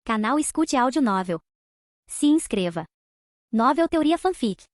Canal Escute Áudio Novel. Se inscreva. Novel Teoria Fanfic.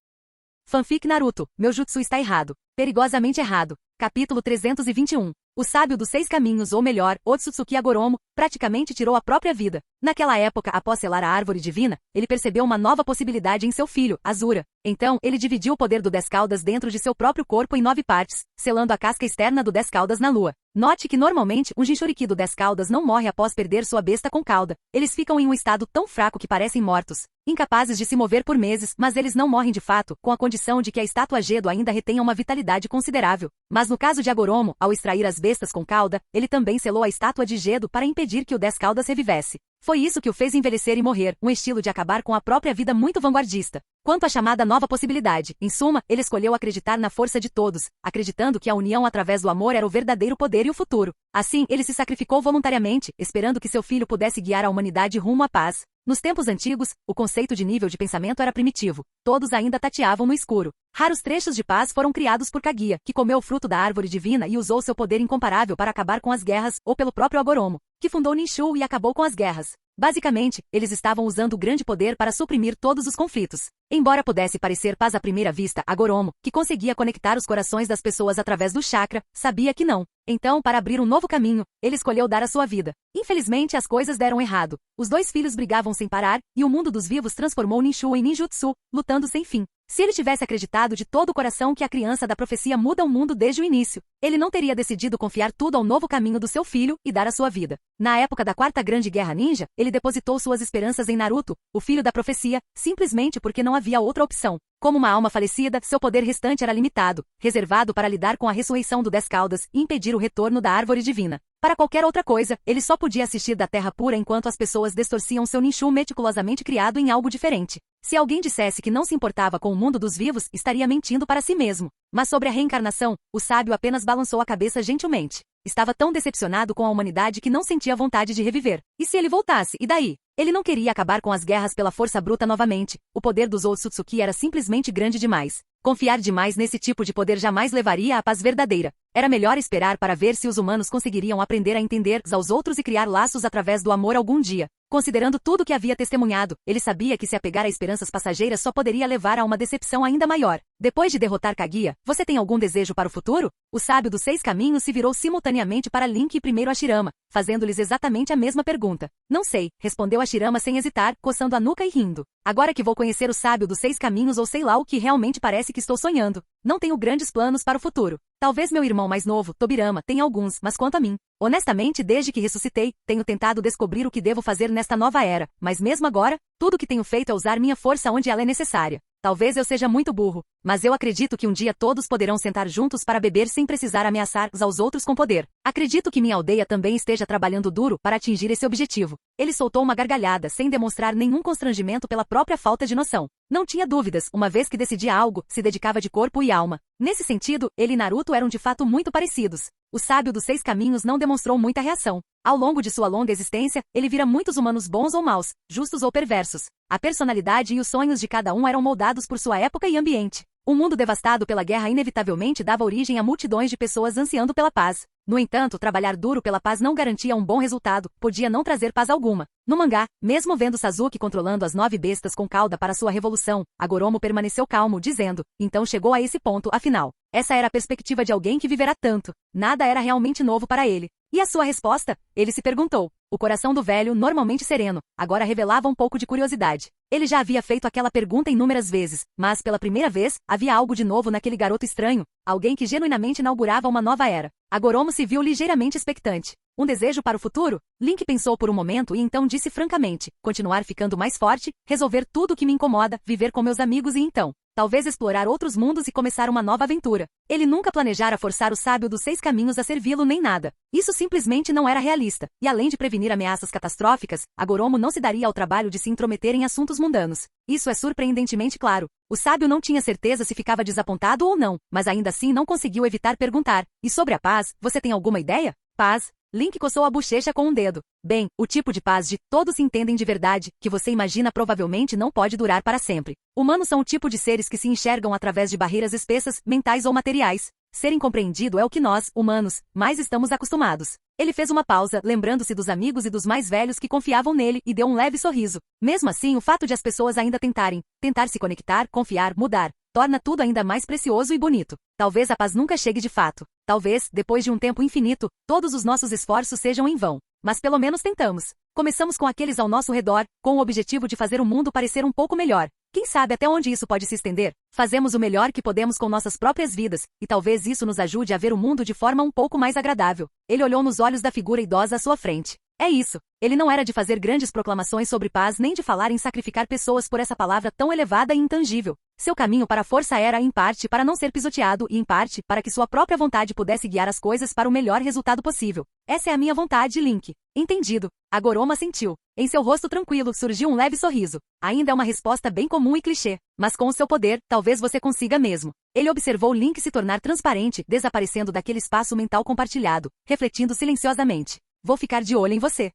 Fanfic Naruto, meu jutsu está errado. Perigosamente errado. Capítulo 321. O sábio dos 6 caminhos, ou melhor, Otsutsuki Agoromo, praticamente tirou a própria vida. Naquela época, após selar a árvore divina, ele percebeu uma nova possibilidade em seu filho, Azura. Então, ele dividiu o poder do 10 Caudas dentro de seu próprio corpo em 9 partes, selando a casca externa do 10 Caudas na lua. Note que normalmente, um Jinchuriki do 10 Caudas não morre após perder sua besta com cauda. Eles ficam em um estado tão fraco que parecem mortos, incapazes de se mover por meses, mas eles não morrem de fato, com a condição de que a estátua Gedo ainda retenha uma vitalidade considerável. Mas no caso de Agoromo, ao extrair as bestas com cauda, ele também selou a estátua de Gedo para impedir que o 10 Caudas revivesse. Foi isso que o fez envelhecer e morrer, um estilo de acabar com a própria vida muito vanguardista. Quanto à chamada nova possibilidade, em suma, ele escolheu acreditar na força de todos, acreditando que a união através do amor era o verdadeiro poder e o futuro. Assim, ele se sacrificou voluntariamente, esperando que seu filho pudesse guiar a humanidade rumo à paz. Nos tempos antigos, o conceito de nível de pensamento era primitivo. Todos ainda tateavam no escuro. Raros trechos de paz foram criados por Kaguya, que comeu o fruto da árvore divina e usou seu poder incomparável para acabar com as guerras, ou pelo próprio Agoromo, que fundou Ninshu e acabou com as guerras. Basicamente, eles estavam usando o grande poder para suprimir todos os conflitos. Embora pudesse parecer paz à primeira vista, Agoromo, que conseguia conectar os corações das pessoas através do chakra, sabia que não. Então, para abrir um novo caminho, ele escolheu dar a sua vida. Infelizmente, as coisas deram errado. Os dois filhos brigavam sem parar, e o mundo dos vivos transformou Ninshu em ninjutsu, lutando sem fim. Se ele tivesse acreditado de todo o coração que a criança da profecia muda o mundo desde o início, ele não teria decidido confiar tudo ao novo caminho do seu filho e dar a sua vida. Na época da Quarta Grande Guerra Ninja, ele depositou suas esperanças em Naruto, o filho da profecia, simplesmente porque não havia outra opção. Como uma alma falecida, seu poder restante era limitado, reservado para lidar com a ressurreição do 10 Caudas e impedir o retorno da árvore divina. Para qualquer outra coisa, ele só podia assistir da terra pura enquanto as pessoas distorciam seu Ninshu meticulosamente criado em algo diferente. Se alguém dissesse que não se importava com o mundo dos vivos, estaria mentindo para si mesmo. Mas sobre a reencarnação, o sábio apenas balançou a cabeça gentilmente. Estava tão decepcionado com a humanidade que não sentia vontade de reviver. E se ele voltasse, e daí? Ele não queria acabar com as guerras pela força bruta novamente. O poder dos Otsutsuki era simplesmente grande demais. Confiar demais nesse tipo de poder jamais levaria à paz verdadeira. Era melhor esperar para ver se os humanos conseguiriam aprender a entender uns aos outros e criar laços através do amor algum dia. Considerando tudo que havia testemunhado, ele sabia que se apegar a esperanças passageiras só poderia levar a uma decepção ainda maior. Depois de derrotar Kaguya, você tem algum desejo para o futuro? O sábio dos 6 caminhos se virou simultaneamente para Link e primeiro a Shirama, fazendo-lhes exatamente a mesma pergunta. Não sei, respondeu a Shirama sem hesitar, coçando a nuca e rindo. Agora que vou conhecer o sábio dos 6 caminhos ou sei lá o que realmente parece que estou sonhando. Não tenho grandes planos para o futuro. Talvez meu irmão mais novo, Tobirama, tenha alguns, mas quanto a mim, honestamente, desde que ressuscitei, tenho tentado descobrir o que devo fazer nesta nova era, mas mesmo agora, tudo que tenho feito é usar minha força onde ela é necessária. Talvez eu seja muito burro, mas eu acredito que um dia todos poderão sentar juntos para beber sem precisar ameaçar uns aos outros com poder. Acredito que minha aldeia também esteja trabalhando duro para atingir esse objetivo. Ele soltou uma gargalhada sem demonstrar nenhum constrangimento pela própria falta de noção. Não tinha dúvidas, uma vez que decidia algo, se dedicava de corpo e alma. Nesse sentido, ele e Naruto eram de fato muito parecidos. O sábio dos 6 caminhos não demonstrou muita reação. Ao longo de sua longa existência, ele vira muitos humanos bons ou maus, justos ou perversos. A personalidade e os sonhos de cada um eram moldados por sua época e ambiente. Um mundo devastado pela guerra inevitavelmente dava origem a multidões de pessoas ansiando pela paz. No entanto, trabalhar duro pela paz não garantia um bom resultado, podia não trazer paz alguma. No mangá, mesmo vendo Sasuke controlando as 9 bestas com cauda para sua revolução, Agoromo permaneceu calmo, dizendo, então chegou a esse ponto, afinal. Essa era a perspectiva de alguém que viverá tanto. Nada era realmente novo para ele. E a sua resposta? Ele se perguntou. O coração do velho, normalmente sereno, agora revelava um pouco de curiosidade. Ele já havia feito aquela pergunta inúmeras vezes, mas pela primeira vez, havia algo de novo naquele garoto estranho, alguém que genuinamente inaugurava uma nova era. Agoromo se viu ligeiramente expectante. Um desejo para o futuro? Link pensou por um momento e então disse francamente, continuar ficando mais forte, resolver tudo o que me incomoda, viver com meus amigos e então, talvez explorar outros mundos e começar uma nova aventura. Ele nunca planejara forçar o sábio dos 6 caminhos a servi-lo nem nada. Isso simplesmente não era realista. E além de prevenir ameaças catastróficas, Agoromo não se daria ao trabalho de se intrometer em assuntos mundanos. Isso é surpreendentemente claro. O sábio não tinha certeza se ficava desapontado ou não, mas ainda assim não conseguiu evitar perguntar. E sobre a paz, você tem alguma ideia? Paz? Link coçou a bochecha com um dedo. Bem, o tipo de paz de todos se entendem de verdade, que você imagina provavelmente não pode durar para sempre. Humanos são o tipo de seres que se enxergam através de barreiras espessas, mentais ou materiais. Ser incompreendido é o que nós, humanos, mais estamos acostumados. Ele fez uma pausa, lembrando-se dos amigos e dos mais velhos que confiavam nele, e deu um leve sorriso. Mesmo assim, o fato de as pessoas ainda tentar se conectar, confiar, mudar, torna tudo ainda mais precioso e bonito. Talvez a paz nunca chegue de fato. Talvez, depois de um tempo infinito, todos os nossos esforços sejam em vão. Mas pelo menos tentamos. Começamos com aqueles ao nosso redor, com o objetivo de fazer o mundo parecer um pouco melhor. Quem sabe até onde isso pode se estender? Fazemos o melhor que podemos com nossas próprias vidas, e talvez isso nos ajude a ver o mundo de forma um pouco mais agradável. Ele olhou nos olhos da figura idosa à sua frente. É isso. Ele não era de fazer grandes proclamações sobre paz nem de falar em sacrificar pessoas por essa palavra tão elevada e intangível. Seu caminho para a força era, em parte, para não ser pisoteado e, em parte, para que sua própria vontade pudesse guiar as coisas para o melhor resultado possível. Essa é a minha vontade, Link. Entendido. A Goroma sentiu. Em seu rosto tranquilo surgiu um leve sorriso. Ainda é uma resposta bem comum e clichê. Mas com o seu poder, talvez você consiga mesmo. Ele observou Link se tornar transparente, desaparecendo daquele espaço mental compartilhado, refletindo silenciosamente. Vou ficar de olho em você.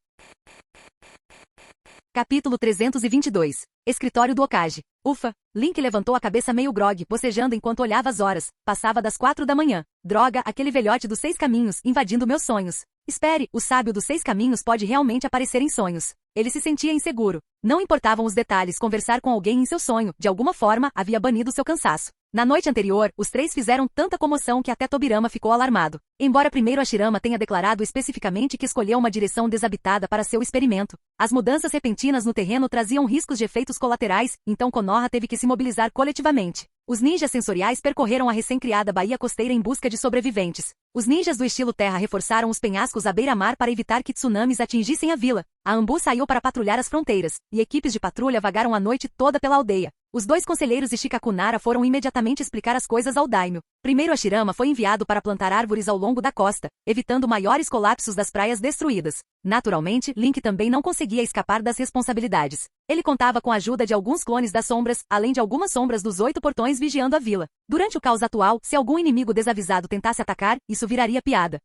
Capítulo 322. Escritório do Hokage. Ufa! Link levantou a cabeça meio grogue, bocejando enquanto olhava as horas. Passava das 4 da manhã. Droga, aquele velhote dos 6 caminhos, invadindo meus sonhos. Espere, o sábio dos 6 caminhos pode realmente aparecer em sonhos. Ele se sentia inseguro. Não importavam os detalhes, conversar com alguém em seu sonho, de alguma forma, havia banido seu cansaço. Na noite anterior, os 3 fizeram tanta comoção que até Tobirama ficou alarmado. Embora primeiro Hashirama tenha declarado especificamente que escolheu uma direção desabitada para seu experimento, as mudanças repentinas no terreno traziam riscos de efeitos colaterais, então Konoha teve que se mobilizar coletivamente. Os ninjas sensoriais percorreram a recém-criada baía costeira em busca de sobreviventes. Os ninjas do estilo terra reforçaram os penhascos à beira-mar para evitar que tsunamis atingissem a vila. A Ambu saiu para patrulhar as fronteiras, e equipes de patrulha vagaram a noite toda pela aldeia. Os 2 conselheiros de Shikakunara foram imediatamente explicar as coisas ao daimyo. Primeiro Hashirama foi enviado para plantar árvores ao longo da costa, evitando maiores colapsos das praias destruídas. Naturalmente, Link também não conseguia escapar das responsabilidades. Ele contava com a ajuda de alguns clones das sombras, além de algumas sombras dos 8 portões vigiando a vila. Durante o caos atual, se algum inimigo desavisado tentasse atacar, isso viraria piada.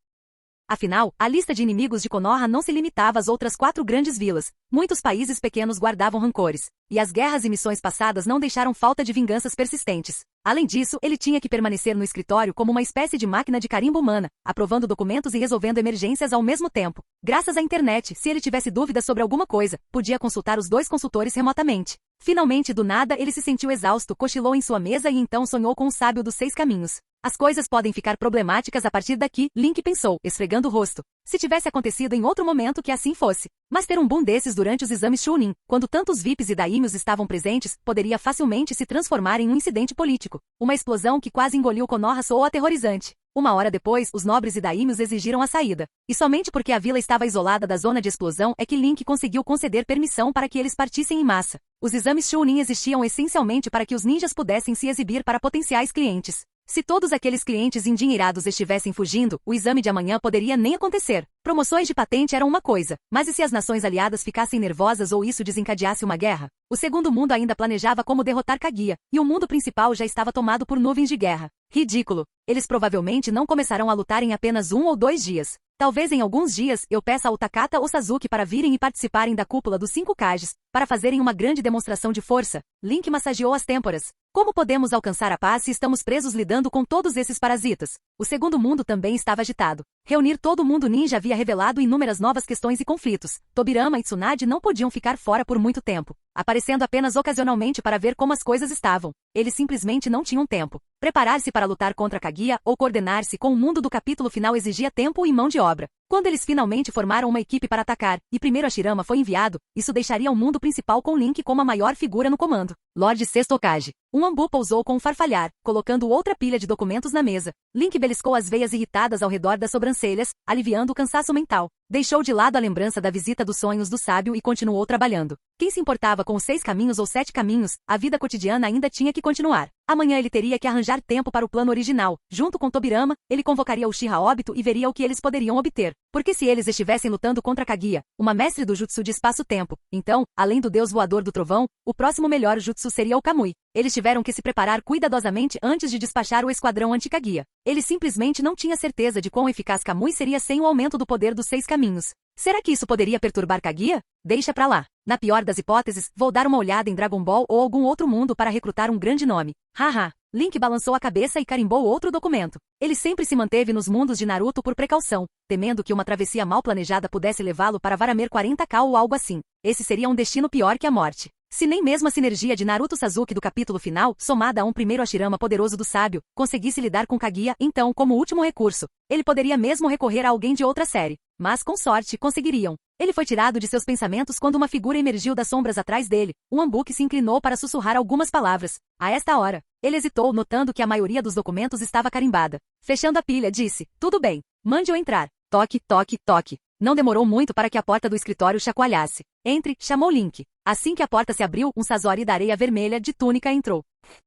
Afinal, a lista de inimigos de Konoha não se limitava às outras 4 grandes vilas. Muitos países pequenos guardavam rancores. E as guerras e missões passadas não deixaram falta de vinganças persistentes. Além disso, ele tinha que permanecer no escritório como uma espécie de máquina de carimbo humana, aprovando documentos e resolvendo emergências ao mesmo tempo. Graças à internet, se ele tivesse dúvidas sobre alguma coisa, podia consultar os 2 consultores remotamente. Finalmente, do nada, ele se sentiu exausto, cochilou em sua mesa e então sonhou com o sábio dos 6 caminhos. As coisas podem ficar problemáticas a partir daqui, Link pensou, esfregando o rosto. Se tivesse acontecido em outro momento que assim fosse. Mas ter um boom desses durante os exames Chunin, quando tantos VIPs e daimyos estavam presentes, poderia facilmente se transformar em um incidente político. Uma explosão que quase engoliu Konoha soou aterrorizante. Uma hora depois, os nobres e daimyos exigiram a saída. E somente porque a vila estava isolada da zona de explosão é que Link conseguiu conceder permissão para que eles partissem em massa. Os exames Chunin existiam essencialmente para que os ninjas pudessem se exibir para potenciais clientes. Se todos aqueles clientes endinheirados estivessem fugindo, o exame de amanhã poderia nem acontecer. Promoções de patente eram uma coisa, mas e se as nações aliadas ficassem nervosas ou isso desencadeasse uma guerra? O segundo mundo ainda planejava como derrotar Kaguya, e o mundo principal já estava tomado por nuvens de guerra. Ridículo. Eles provavelmente não começarão a lutar em apenas 1 ou 2 dias. Talvez em alguns dias eu peça ao Takata ou Sasuke para virem e participarem da cúpula dos 5 Kages, para fazerem uma grande demonstração de força. Link massageou as têmporas. Como podemos alcançar a paz se estamos presos lidando com todos esses parasitas? O segundo mundo também estava agitado. Reunir todo o mundo ninja havia revelado inúmeras novas questões e conflitos. Tobirama e Tsunade não podiam ficar fora por muito tempo, aparecendo apenas ocasionalmente para ver como as coisas estavam. Eles simplesmente não tinham tempo. Preparar-se para lutar contra Kaguya ou coordenar-se com o mundo do capítulo final exigia tempo e mão de obra. Quando eles finalmente formaram uma equipe para atacar, e primeiro Hashirama foi enviado, isso deixaria o mundo principal com Link como a maior figura no comando. Lorde Sexto Hokage. Um Ambu pousou com um farfalhar, colocando outra pilha de documentos na mesa. Link beliscou as veias irritadas ao redor das sobrancelhas, aliviando o cansaço mental. Deixou de lado a lembrança da visita dos sonhos do sábio e continuou trabalhando. Quem se importava com os 6 caminhos ou 7 caminhos, a vida cotidiana ainda tinha que continuar. Amanhã ele teria que arranjar tempo para o plano original. Junto com Tobirama, ele convocaria o Uchiha Obito e veria o que eles poderiam obter. Porque se eles estivessem lutando contra Kaguya, uma mestre do jutsu de espaço-tempo, então, além do deus voador do trovão, o próximo melhor jutsu seria o Kamui. Eles tiveram que se preparar cuidadosamente antes de despachar o esquadrão anti-Kaguya. Ele simplesmente não tinha certeza de quão eficaz Kamui seria sem o aumento do poder dos 6 caminhos. Será que isso poderia perturbar Kaguya? Deixa pra lá. Na pior das hipóteses, vou dar uma olhada em Dragon Ball ou algum outro mundo para recrutar um grande nome. Haha. Link balançou a cabeça e carimbou outro documento. Ele sempre se manteve nos mundos de Naruto por precaução, temendo que uma travessia mal planejada pudesse levá-lo para Varamer 40K ou algo assim. Esse seria um destino pior que a morte. Se nem mesmo a sinergia de Naruto Sasuke do capítulo final, somada a um primeiro Hashirama poderoso do sábio, conseguisse lidar com Kaguya, então, como último recurso, ele poderia mesmo recorrer a alguém de outra série. Mas com sorte, conseguiriam. Ele foi tirado de seus pensamentos quando uma figura emergiu das sombras atrás dele. Um Ambuque se inclinou para sussurrar algumas palavras. A esta hora, ele hesitou, notando que a maioria dos documentos estava carimbada. Fechando a pilha, disse: "Tudo bem, mande-o entrar." Toque, toque, toque. Não demorou muito para que a porta do escritório chacoalhasse. "Entre", chamou Link. Assim que a porta se abriu, um Sasori da areia vermelha de túnica entrou.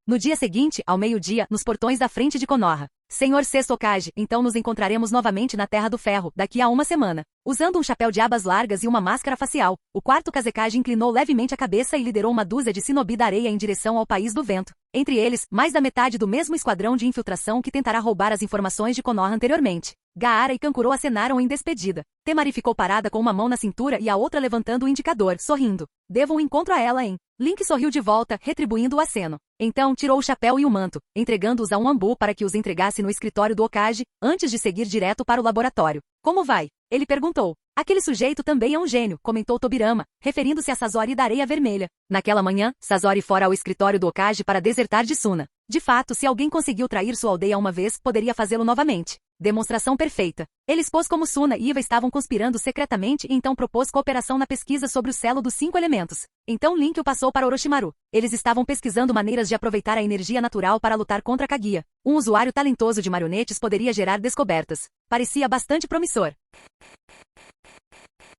No dia seguinte, ao meio-dia, nos portões da frente de Konoha. "Senhor Sexto Hokage, então nos encontraremos novamente na Terra do Ferro, daqui a uma semana." Usando um chapéu de abas largas e uma máscara facial, o quarto Kazekage inclinou levemente a cabeça e liderou uma dúzia de shinobi da areia em direção ao País do Vento. Entre eles, mais da metade do mesmo esquadrão de infiltração que tentará roubar as informações de Konoha anteriormente. Gaara e Kankuro acenaram em despedida. Temari ficou parada com uma mão na cintura e a outra levantando o indicador, sorrindo. "Devo um encontro a ela, hein?" Link sorriu de volta, retribuindo o aceno. Então tirou o chapéu e o manto, entregando-os a um Ambu para que os entregasse no escritório do Hokage, antes de seguir direto para o laboratório. "Como vai?" ele perguntou. "Aquele sujeito também é um gênio", comentou Tobirama, referindo-se a Sasori da Areia Vermelha. Naquela manhã, Sasori fora ao escritório do Hokage para desertar de Suna. De fato, se alguém conseguiu trair sua aldeia uma vez, poderia fazê-lo novamente. Demonstração perfeita. Ele expôs como Suna e Iva estavam conspirando secretamente e então propôs cooperação na pesquisa sobre o selo dos 5 elementos. Então Link o passou para Orochimaru. Eles estavam pesquisando maneiras de aproveitar a energia natural para lutar contra Kaguya. Um usuário talentoso de marionetes poderia gerar descobertas. Parecia bastante promissor.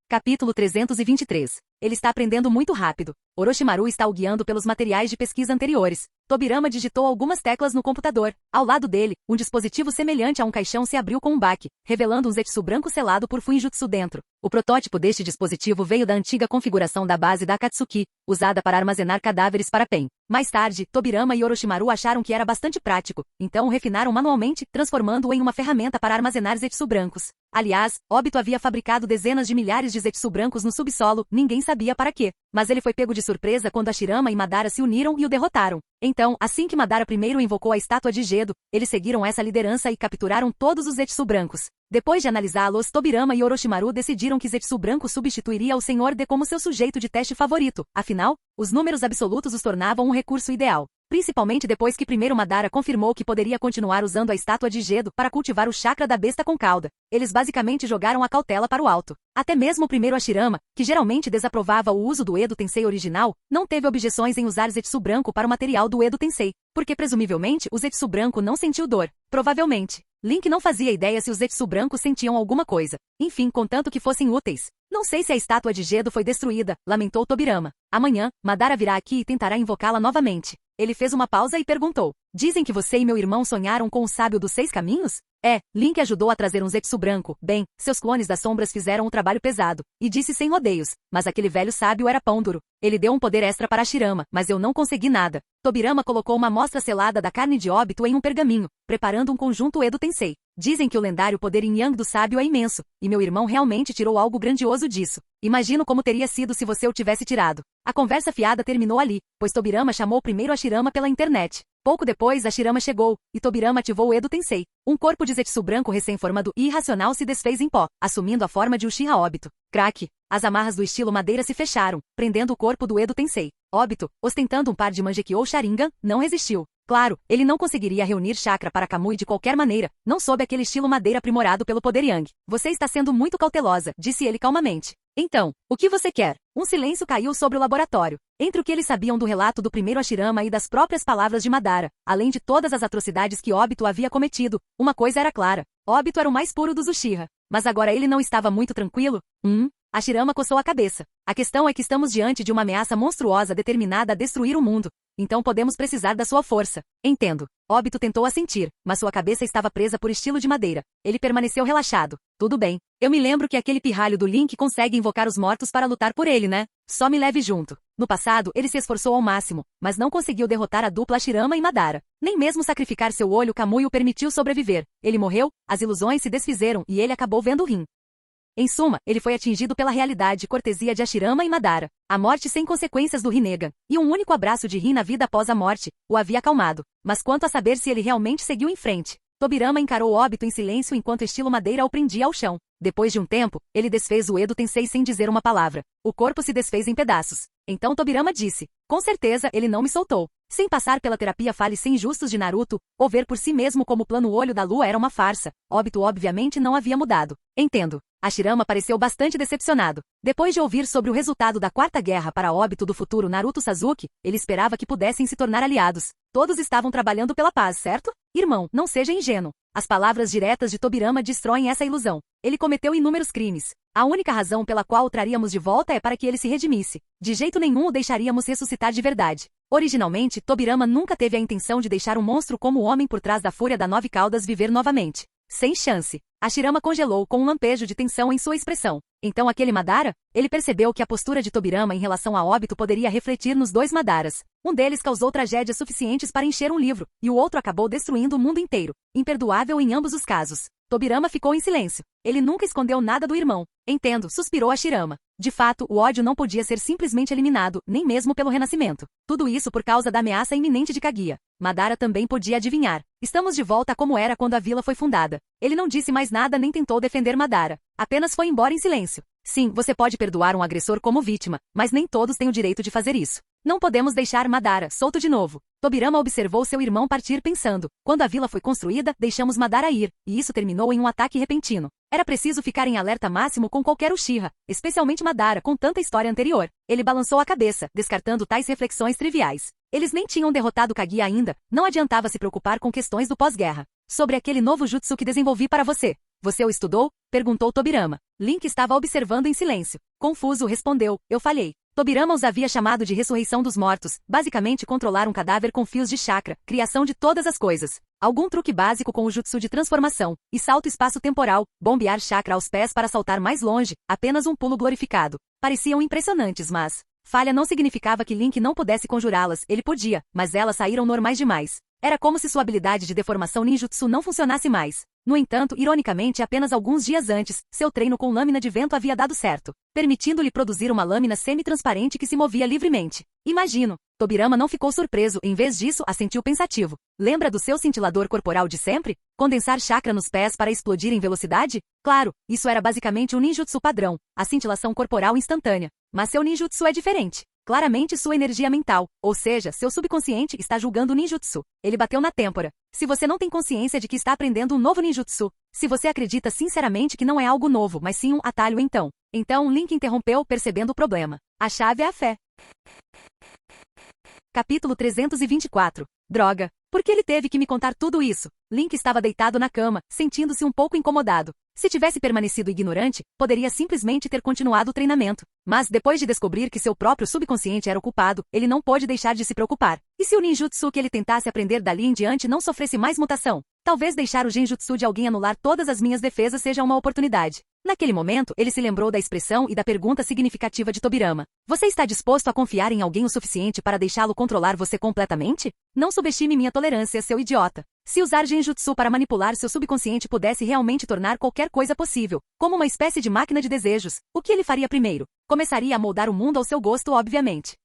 Capítulo 323. Ele está aprendendo muito rápido. Orochimaru está o guiando pelos materiais de pesquisa anteriores. Tobirama digitou algumas teclas no computador. Ao lado dele, um dispositivo semelhante a um caixão se abriu com um baque, revelando um Zetsu branco selado por Fuinjutsu dentro. O protótipo deste dispositivo veio da antiga configuração da base da Akatsuki, usada para armazenar cadáveres para Pen. Mais tarde, Tobirama e Orochimaru acharam que era bastante prático, então o refinaram manualmente, transformando-o em uma ferramenta para armazenar Zetsu brancos. Aliás, Obito havia fabricado dezenas de milhares de Zetsu brancos no subsolo, ninguém sabia para quê. Mas ele foi pego de surpresa quando Hashirama e Madara se uniram e o derrotaram. Então, assim que Madara primeiro invocou a estátua de Gedo, eles seguiram essa liderança e capturaram todos os Zetsu brancos. Depois de analisá-los, Tobirama e Orochimaru decidiram que Zetsu branco substituiria o Senhor D como seu sujeito de teste favorito. Afinal, os números absolutos os tornavam um recurso ideal. Principalmente depois que primeiro Madara confirmou que poderia continuar usando a estátua de Gedo para cultivar o chakra da besta com cauda. Eles basicamente jogaram a cautela para o alto. Até mesmo o primeiro Hashirama, que geralmente desaprovava o uso do Edo Tensei original, não teve objeções em usar Zetsu branco para o material do Edo Tensei, porque presumivelmente o Zetsu branco não sentiu dor. Provavelmente. Link não fazia ideia se os Zetsu brancos sentiam alguma coisa. Enfim, contanto que fossem úteis. "Não sei se a estátua de Gedo foi destruída", lamentou Tobirama. "Amanhã, Madara virá aqui e tentará invocá-la novamente." Ele fez uma pausa e perguntou: "Dizem que você e meu irmão sonharam com o sábio dos 6 caminhos?" Link ajudou a trazer um Zetsu branco. Bem, seus clones das sombras fizeram um trabalho pesado. E disse sem rodeios. Mas aquele velho sábio era pão duro. Ele deu um poder extra para Hashirama, mas eu não consegui nada. Tobirama colocou uma amostra selada da carne de Obito em um pergaminho, preparando um conjunto Edo Tensei. "Dizem que o lendário poder Yin Yang do sábio é imenso, e meu irmão realmente tirou algo grandioso disso. Imagino como teria sido se você o tivesse tirado." A conversa fiada terminou ali, pois Tobirama chamou primeiro Hashirama pela internet. Pouco depois, Hashirama chegou, e Tobirama ativou o Edo Tensei. Um corpo de Zetsu branco recém-formado e irracional se desfez em pó, assumindo a forma de Uchiha Obito. Craque! As amarras do estilo madeira se fecharam, prendendo o corpo do Edo Tensei. Obito, ostentando um par de Mangekyou ou Sharingan, não resistiu. Claro, ele não conseguiria reunir chakra para Kamui de qualquer maneira, não sob aquele estilo madeira aprimorado pelo poder Yang. "Você está sendo muito cautelosa", disse ele calmamente. "Então, o que você quer?" Um silêncio caiu sobre o laboratório. Entre o que eles sabiam do relato do primeiro Hashirama e das próprias palavras de Madara, além de todas as atrocidades que Obito havia cometido, uma coisa era clara. Obito era o mais puro dos Uchiha. Mas agora ele não estava muito tranquilo? Hashirama coçou a cabeça. "A questão é que estamos diante de uma ameaça monstruosa determinada a destruir o mundo. Então podemos precisar da sua força." "Entendo." Obito tentou assentir, mas sua cabeça estava presa por estilo de madeira. Ele permaneceu relaxado. "Tudo bem. Eu me lembro que aquele pirralho do Link consegue invocar os mortos para lutar por ele, né? Só me leve junto." No passado, ele se esforçou ao máximo, mas não conseguiu derrotar a dupla Hashirama e Madara. Nem mesmo sacrificar seu olho Kamui o permitiu sobreviver. Ele morreu, as ilusões se desfizeram e ele acabou vendo o Rin. Em suma, ele foi atingido pela realidade e cortesia de Hashirama e Madara. A morte sem consequências do Rinnegan, e um único abraço de Rin na vida após a morte, o havia acalmado. Mas quanto a saber se ele realmente seguiu em frente, Tobirama encarou o óbito em silêncio enquanto estilo madeira o prendia ao chão. Depois de um tempo, ele desfez o Edo Tensei sem dizer uma palavra. O corpo se desfez em pedaços. Então Tobirama disse, com certeza ele não me soltou. Sem passar pela terapia fale sem justos de Naruto, ou ver por si mesmo como o plano Olho da Lua era uma farsa, Obito obviamente não havia mudado. Entendo. Hashirama pareceu bastante decepcionado. Depois de ouvir sobre o resultado da Quarta Guerra para Obito do futuro Naruto Sasuke, ele esperava que pudessem se tornar aliados. Todos estavam trabalhando pela paz, certo? Irmão, não seja ingênuo. As palavras diretas de Tobirama destroem essa ilusão. Ele cometeu inúmeros crimes. A única razão pela qual o traríamos de volta é para que ele se redimisse. De jeito nenhum o deixaríamos ressuscitar de verdade. Originalmente, Tobirama nunca teve a intenção de deixar um monstro como o homem por trás da fúria da Nove Caudas viver novamente. Sem chance. Hashirama congelou com um lampejo de tensão em sua expressão. Então aquele Madara? Ele percebeu que a postura de Tobirama em relação a Obito poderia refletir nos dois Madaras. Um deles causou tragédias suficientes para encher um livro, e o outro acabou destruindo o mundo inteiro. Imperdoável em ambos os casos. Tobirama ficou em silêncio. Ele nunca escondeu nada do irmão. Entendo, suspirou Hashirama. De fato, o ódio não podia ser simplesmente eliminado, nem mesmo pelo renascimento. Tudo isso por causa da ameaça iminente de Kaguya. Madara também podia adivinhar. Estamos de volta a como era quando a vila foi fundada. Ele não disse mais nada nem tentou defender Madara. Apenas foi embora em silêncio. Sim, você pode perdoar um agressor como vítima, mas nem todos têm o direito de fazer isso. Não podemos deixar Madara solto de novo. Tobirama observou seu irmão partir pensando. Quando a vila foi construída, deixamos Madara ir, e isso terminou em um ataque repentino. Era preciso ficar em alerta máximo com qualquer Uchiha, especialmente Madara com tanta história anterior. Ele balançou a cabeça, descartando tais reflexões triviais. Eles nem tinham derrotado Kaguya ainda, não adiantava se preocupar com questões do pós-guerra. Sobre aquele novo jutsu que desenvolvi para você. Você o estudou? Perguntou Tobirama. Link estava observando em silêncio. Confuso respondeu, eu falhei. Tobirama os havia chamado de ressurreição dos mortos, basicamente controlar um cadáver com fios de chakra, criação de todas as coisas. Algum truque básico com o jutsu de transformação, e salto espaço-temporal, bombear chakra aos pés para saltar mais longe, apenas um pulo glorificado. Pareciam impressionantes, mas falha não significava que Link não pudesse conjurá-las, ele podia, mas elas saíram normais demais. Era como se sua habilidade de deformação ninjutsu não funcionasse mais. No entanto, ironicamente apenas alguns dias antes, seu treino com lâmina de vento havia dado certo, permitindo-lhe produzir uma lâmina semi-transparente que se movia livremente. Imagino. Tobirama não ficou surpreso, em vez disso, assentiu pensativo. Lembra do seu cintilador corporal de sempre? Condensar chakra nos pés para explodir em velocidade? Claro, isso era basicamente um ninjutsu padrão, a cintilação corporal instantânea. Mas seu ninjutsu é diferente. Claramente sua energia mental, ou seja, seu subconsciente está julgando o ninjutsu. Ele bateu na têmpora. Se você não tem consciência de que está aprendendo um novo ninjutsu, se você acredita sinceramente que não é algo novo, mas sim um atalho Então Link interrompeu, percebendo o problema. A chave é a fé. Capítulo 324. Droga. Por que ele teve que me contar tudo isso? Link estava deitado na cama, sentindo-se um pouco incomodado. Se tivesse permanecido ignorante, poderia simplesmente ter continuado o treinamento. Mas, depois de descobrir que seu próprio subconsciente era o culpado, ele não pôde deixar de se preocupar. E se o ninjutsu que ele tentasse aprender dali em diante não sofresse mais mutação? Talvez deixar o genjutsu de alguém anular todas as minhas defesas seja uma oportunidade. Naquele momento, ele se lembrou da expressão e da pergunta significativa de Tobirama. Você está disposto a confiar em alguém o suficiente para deixá-lo controlar você completamente? Não subestime minha tolerância, seu idiota. Se usar genjutsu para manipular seu subconsciente pudesse realmente tornar qualquer coisa possível, como uma espécie de máquina de desejos, o que ele faria primeiro? Começaria a moldar o mundo ao seu gosto, obviamente.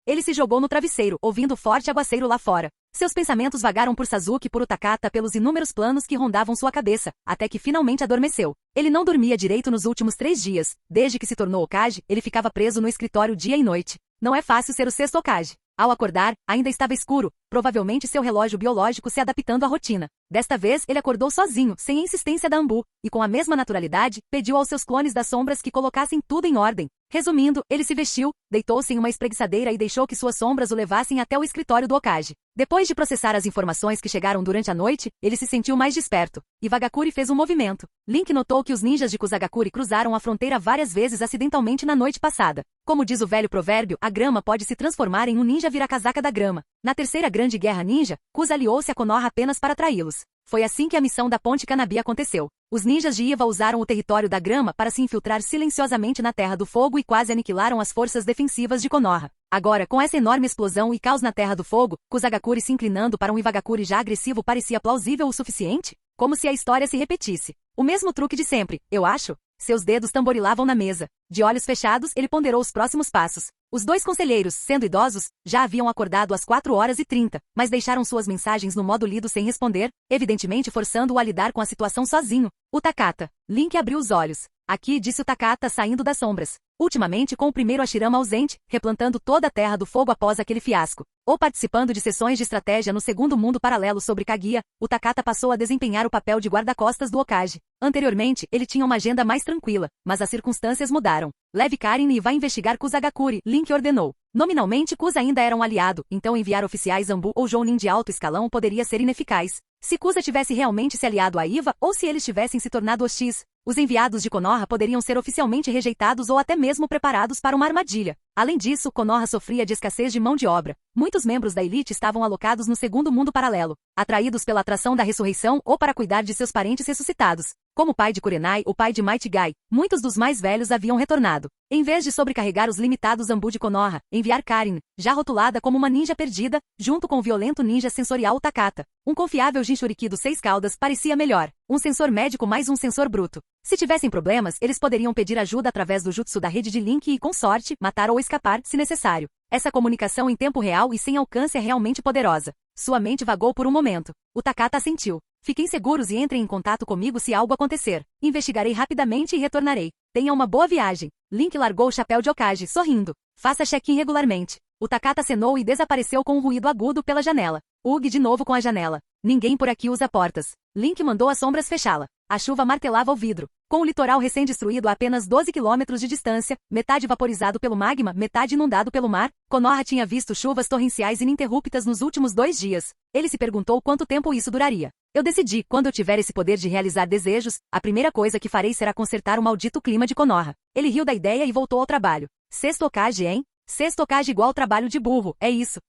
Ele se jogou no travesseiro, ouvindo forte aguaceiro lá fora. Seus pensamentos vagaram por Sasuke e por Utakata pelos inúmeros planos que rondavam sua cabeça, até que finalmente adormeceu. Ele não dormia direito nos últimos 3 dias. Desde que se tornou Hokage, ele ficava preso no escritório dia e noite. Não é fácil ser o sexto Hokage. Ao acordar, ainda estava escuro, provavelmente seu relógio biológico se adaptando à rotina. Desta vez, ele acordou sozinho, sem a insistência da Anbu, e com a mesma naturalidade, pediu aos seus clones das sombras que colocassem tudo em ordem. Resumindo, ele se vestiu, deitou-se em uma espreguiçadeira e deixou que suas sombras o levassem até o escritório do Hokage. Depois de processar as informações que chegaram durante a noite, ele se sentiu mais desperto. Vagakuri fez um movimento. Link notou que os ninjas de Kusagakuri cruzaram a fronteira várias vezes acidentalmente na noite passada. Como diz o velho provérbio, a grama pode se transformar em um ninja vira-casaca da grama. Na terceira grande guerra ninja, Kusa aliou-se a Konoha apenas para traí-los. Foi assim que a missão da Ponte Kanabi aconteceu. Os ninjas de Iva usaram o território da grama para se infiltrar silenciosamente na Terra do Fogo e quase aniquilaram as forças defensivas de Konoha. Agora, com essa enorme explosão e caos na Terra do Fogo, Kusagakuri se inclinando para um Iwagakuri já agressivo parecia plausível o suficiente? Como se a história se repetisse. O mesmo truque de sempre, eu acho. Seus dedos tamborilavam na mesa. De olhos fechados, ele ponderou os próximos passos. Os dois conselheiros, sendo idosos, já haviam acordado às 4h30, mas deixaram suas mensagens no modo lido sem responder, evidentemente forçando-o a lidar com a situação sozinho. O Takata. Link abriu os olhos. Aqui, disse o Takata saindo das sombras. Ultimamente com o primeiro Hashirama ausente, replantando toda a Terra do Fogo após aquele fiasco, ou participando de sessões de estratégia no segundo mundo paralelo sobre Kaguya, o Takata passou a desempenhar o papel de guarda-costas do Hokage. Anteriormente, ele tinha uma agenda mais tranquila, mas as circunstâncias mudaram. Leve Karin e vá investigar Kusagakure, Link ordenou. Nominalmente Kusa ainda era um aliado, então enviar oficiais Zambu ou Jounin de alto escalão poderia ser ineficaz. Se Kusa tivesse realmente se aliado a Iva ou se eles tivessem se tornado hostis, os enviados de Konoha poderiam ser oficialmente rejeitados ou até mesmo preparados para uma armadilha. Além disso, Konoha sofria de escassez de mão de obra. Muitos membros da elite estavam alocados no segundo mundo paralelo, atraídos pela atração da ressurreição ou para cuidar de seus parentes ressuscitados. Como o pai de Kurenai, o pai de Mighty Guy, muitos dos mais velhos haviam retornado. Em vez de sobrecarregar os limitados Zambu de Konoha, enviar Karin, já rotulada como uma ninja perdida, junto com o violento ninja sensorial Takata. Um confiável Jinchuriki dos 6 caudas parecia melhor. Um sensor médico mais um sensor bruto. Se tivessem problemas, eles poderiam pedir ajuda através do jutsu da rede de Link e, com sorte, matar ou escapar, se necessário. Essa comunicação em tempo real e sem alcance é realmente poderosa. Sua mente vagou por um momento. O Takata assentiu. Fiquem seguros e entrem em contato comigo se algo acontecer. Investigarei rapidamente e retornarei. Tenha uma boa viagem. Link largou o chapéu de Hokage, sorrindo. Faça check-in regularmente. O Takata acenou e desapareceu com um ruído agudo pela janela. Ug de novo com a janela. Ninguém por aqui usa portas. Link mandou as sombras fechá-la. A chuva martelava o vidro. Com o litoral recém-destruído a apenas 12 quilômetros de distância, metade vaporizado pelo magma, metade inundado pelo mar, Konoha tinha visto chuvas torrenciais ininterruptas nos últimos 2 dias. Ele se perguntou quanto tempo isso duraria. Eu decidi, quando eu tiver esse poder de realizar desejos, a primeira coisa que farei será consertar o maldito clima de Konoha. Ele riu da ideia e voltou ao trabalho. Sexto Hokage, hein? Sexto Hokage igual trabalho de burro, é isso.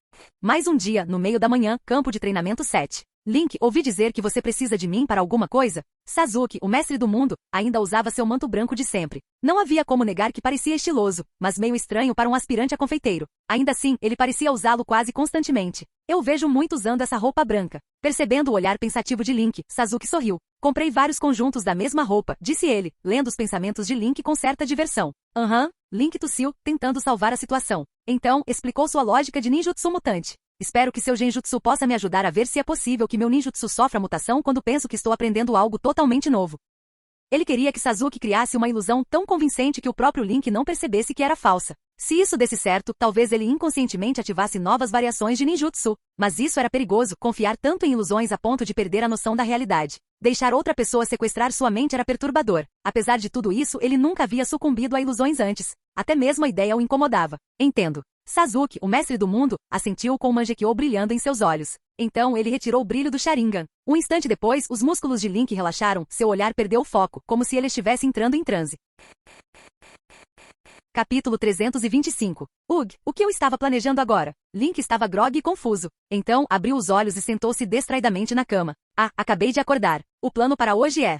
Mais um dia, no meio da manhã, campo de treinamento 7. Link, ouvi dizer que você precisa de mim para alguma coisa? Sasuke, o mestre do mundo, ainda usava seu manto branco de sempre. Não havia como negar que parecia estiloso, mas meio estranho para um aspirante a confeiteiro. Ainda assim, ele parecia usá-lo quase constantemente. Eu vejo muito usando essa roupa branca. Percebendo o olhar pensativo de Link, Sasuke sorriu. Comprei vários conjuntos da mesma roupa, disse ele, lendo os pensamentos de Link com certa diversão. Link tossiu, tentando salvar a situação. Então, explicou sua lógica de ninjutsu mutante. Espero que seu genjutsu possa me ajudar a ver se é possível que meu ninjutsu sofra mutação quando penso que estou aprendendo algo totalmente novo. Ele queria que Sasuke criasse uma ilusão tão convincente que o próprio Link não percebesse que era falsa. Se isso desse certo, talvez ele inconscientemente ativasse novas variações de ninjutsu. Mas isso era perigoso, confiar tanto em ilusões a ponto de perder a noção da realidade. Deixar outra pessoa sequestrar sua mente era perturbador. Apesar de tudo isso, ele nunca havia sucumbido a ilusões antes. Até mesmo a ideia o incomodava. Entendo. Sasuke, o mestre do mundo, assentiu com o Mangekyou brilhando em seus olhos. Então ele retirou o brilho do Sharingan. Um instante depois, os músculos de Link relaxaram, seu olhar perdeu o foco, como se ele estivesse entrando em transe. Capítulo 325. Ugh, o que eu estava planejando agora? Link estava grogue e confuso. Então, abriu os olhos e sentou-se distraidamente na cama. Acabei de acordar. O plano para hoje é...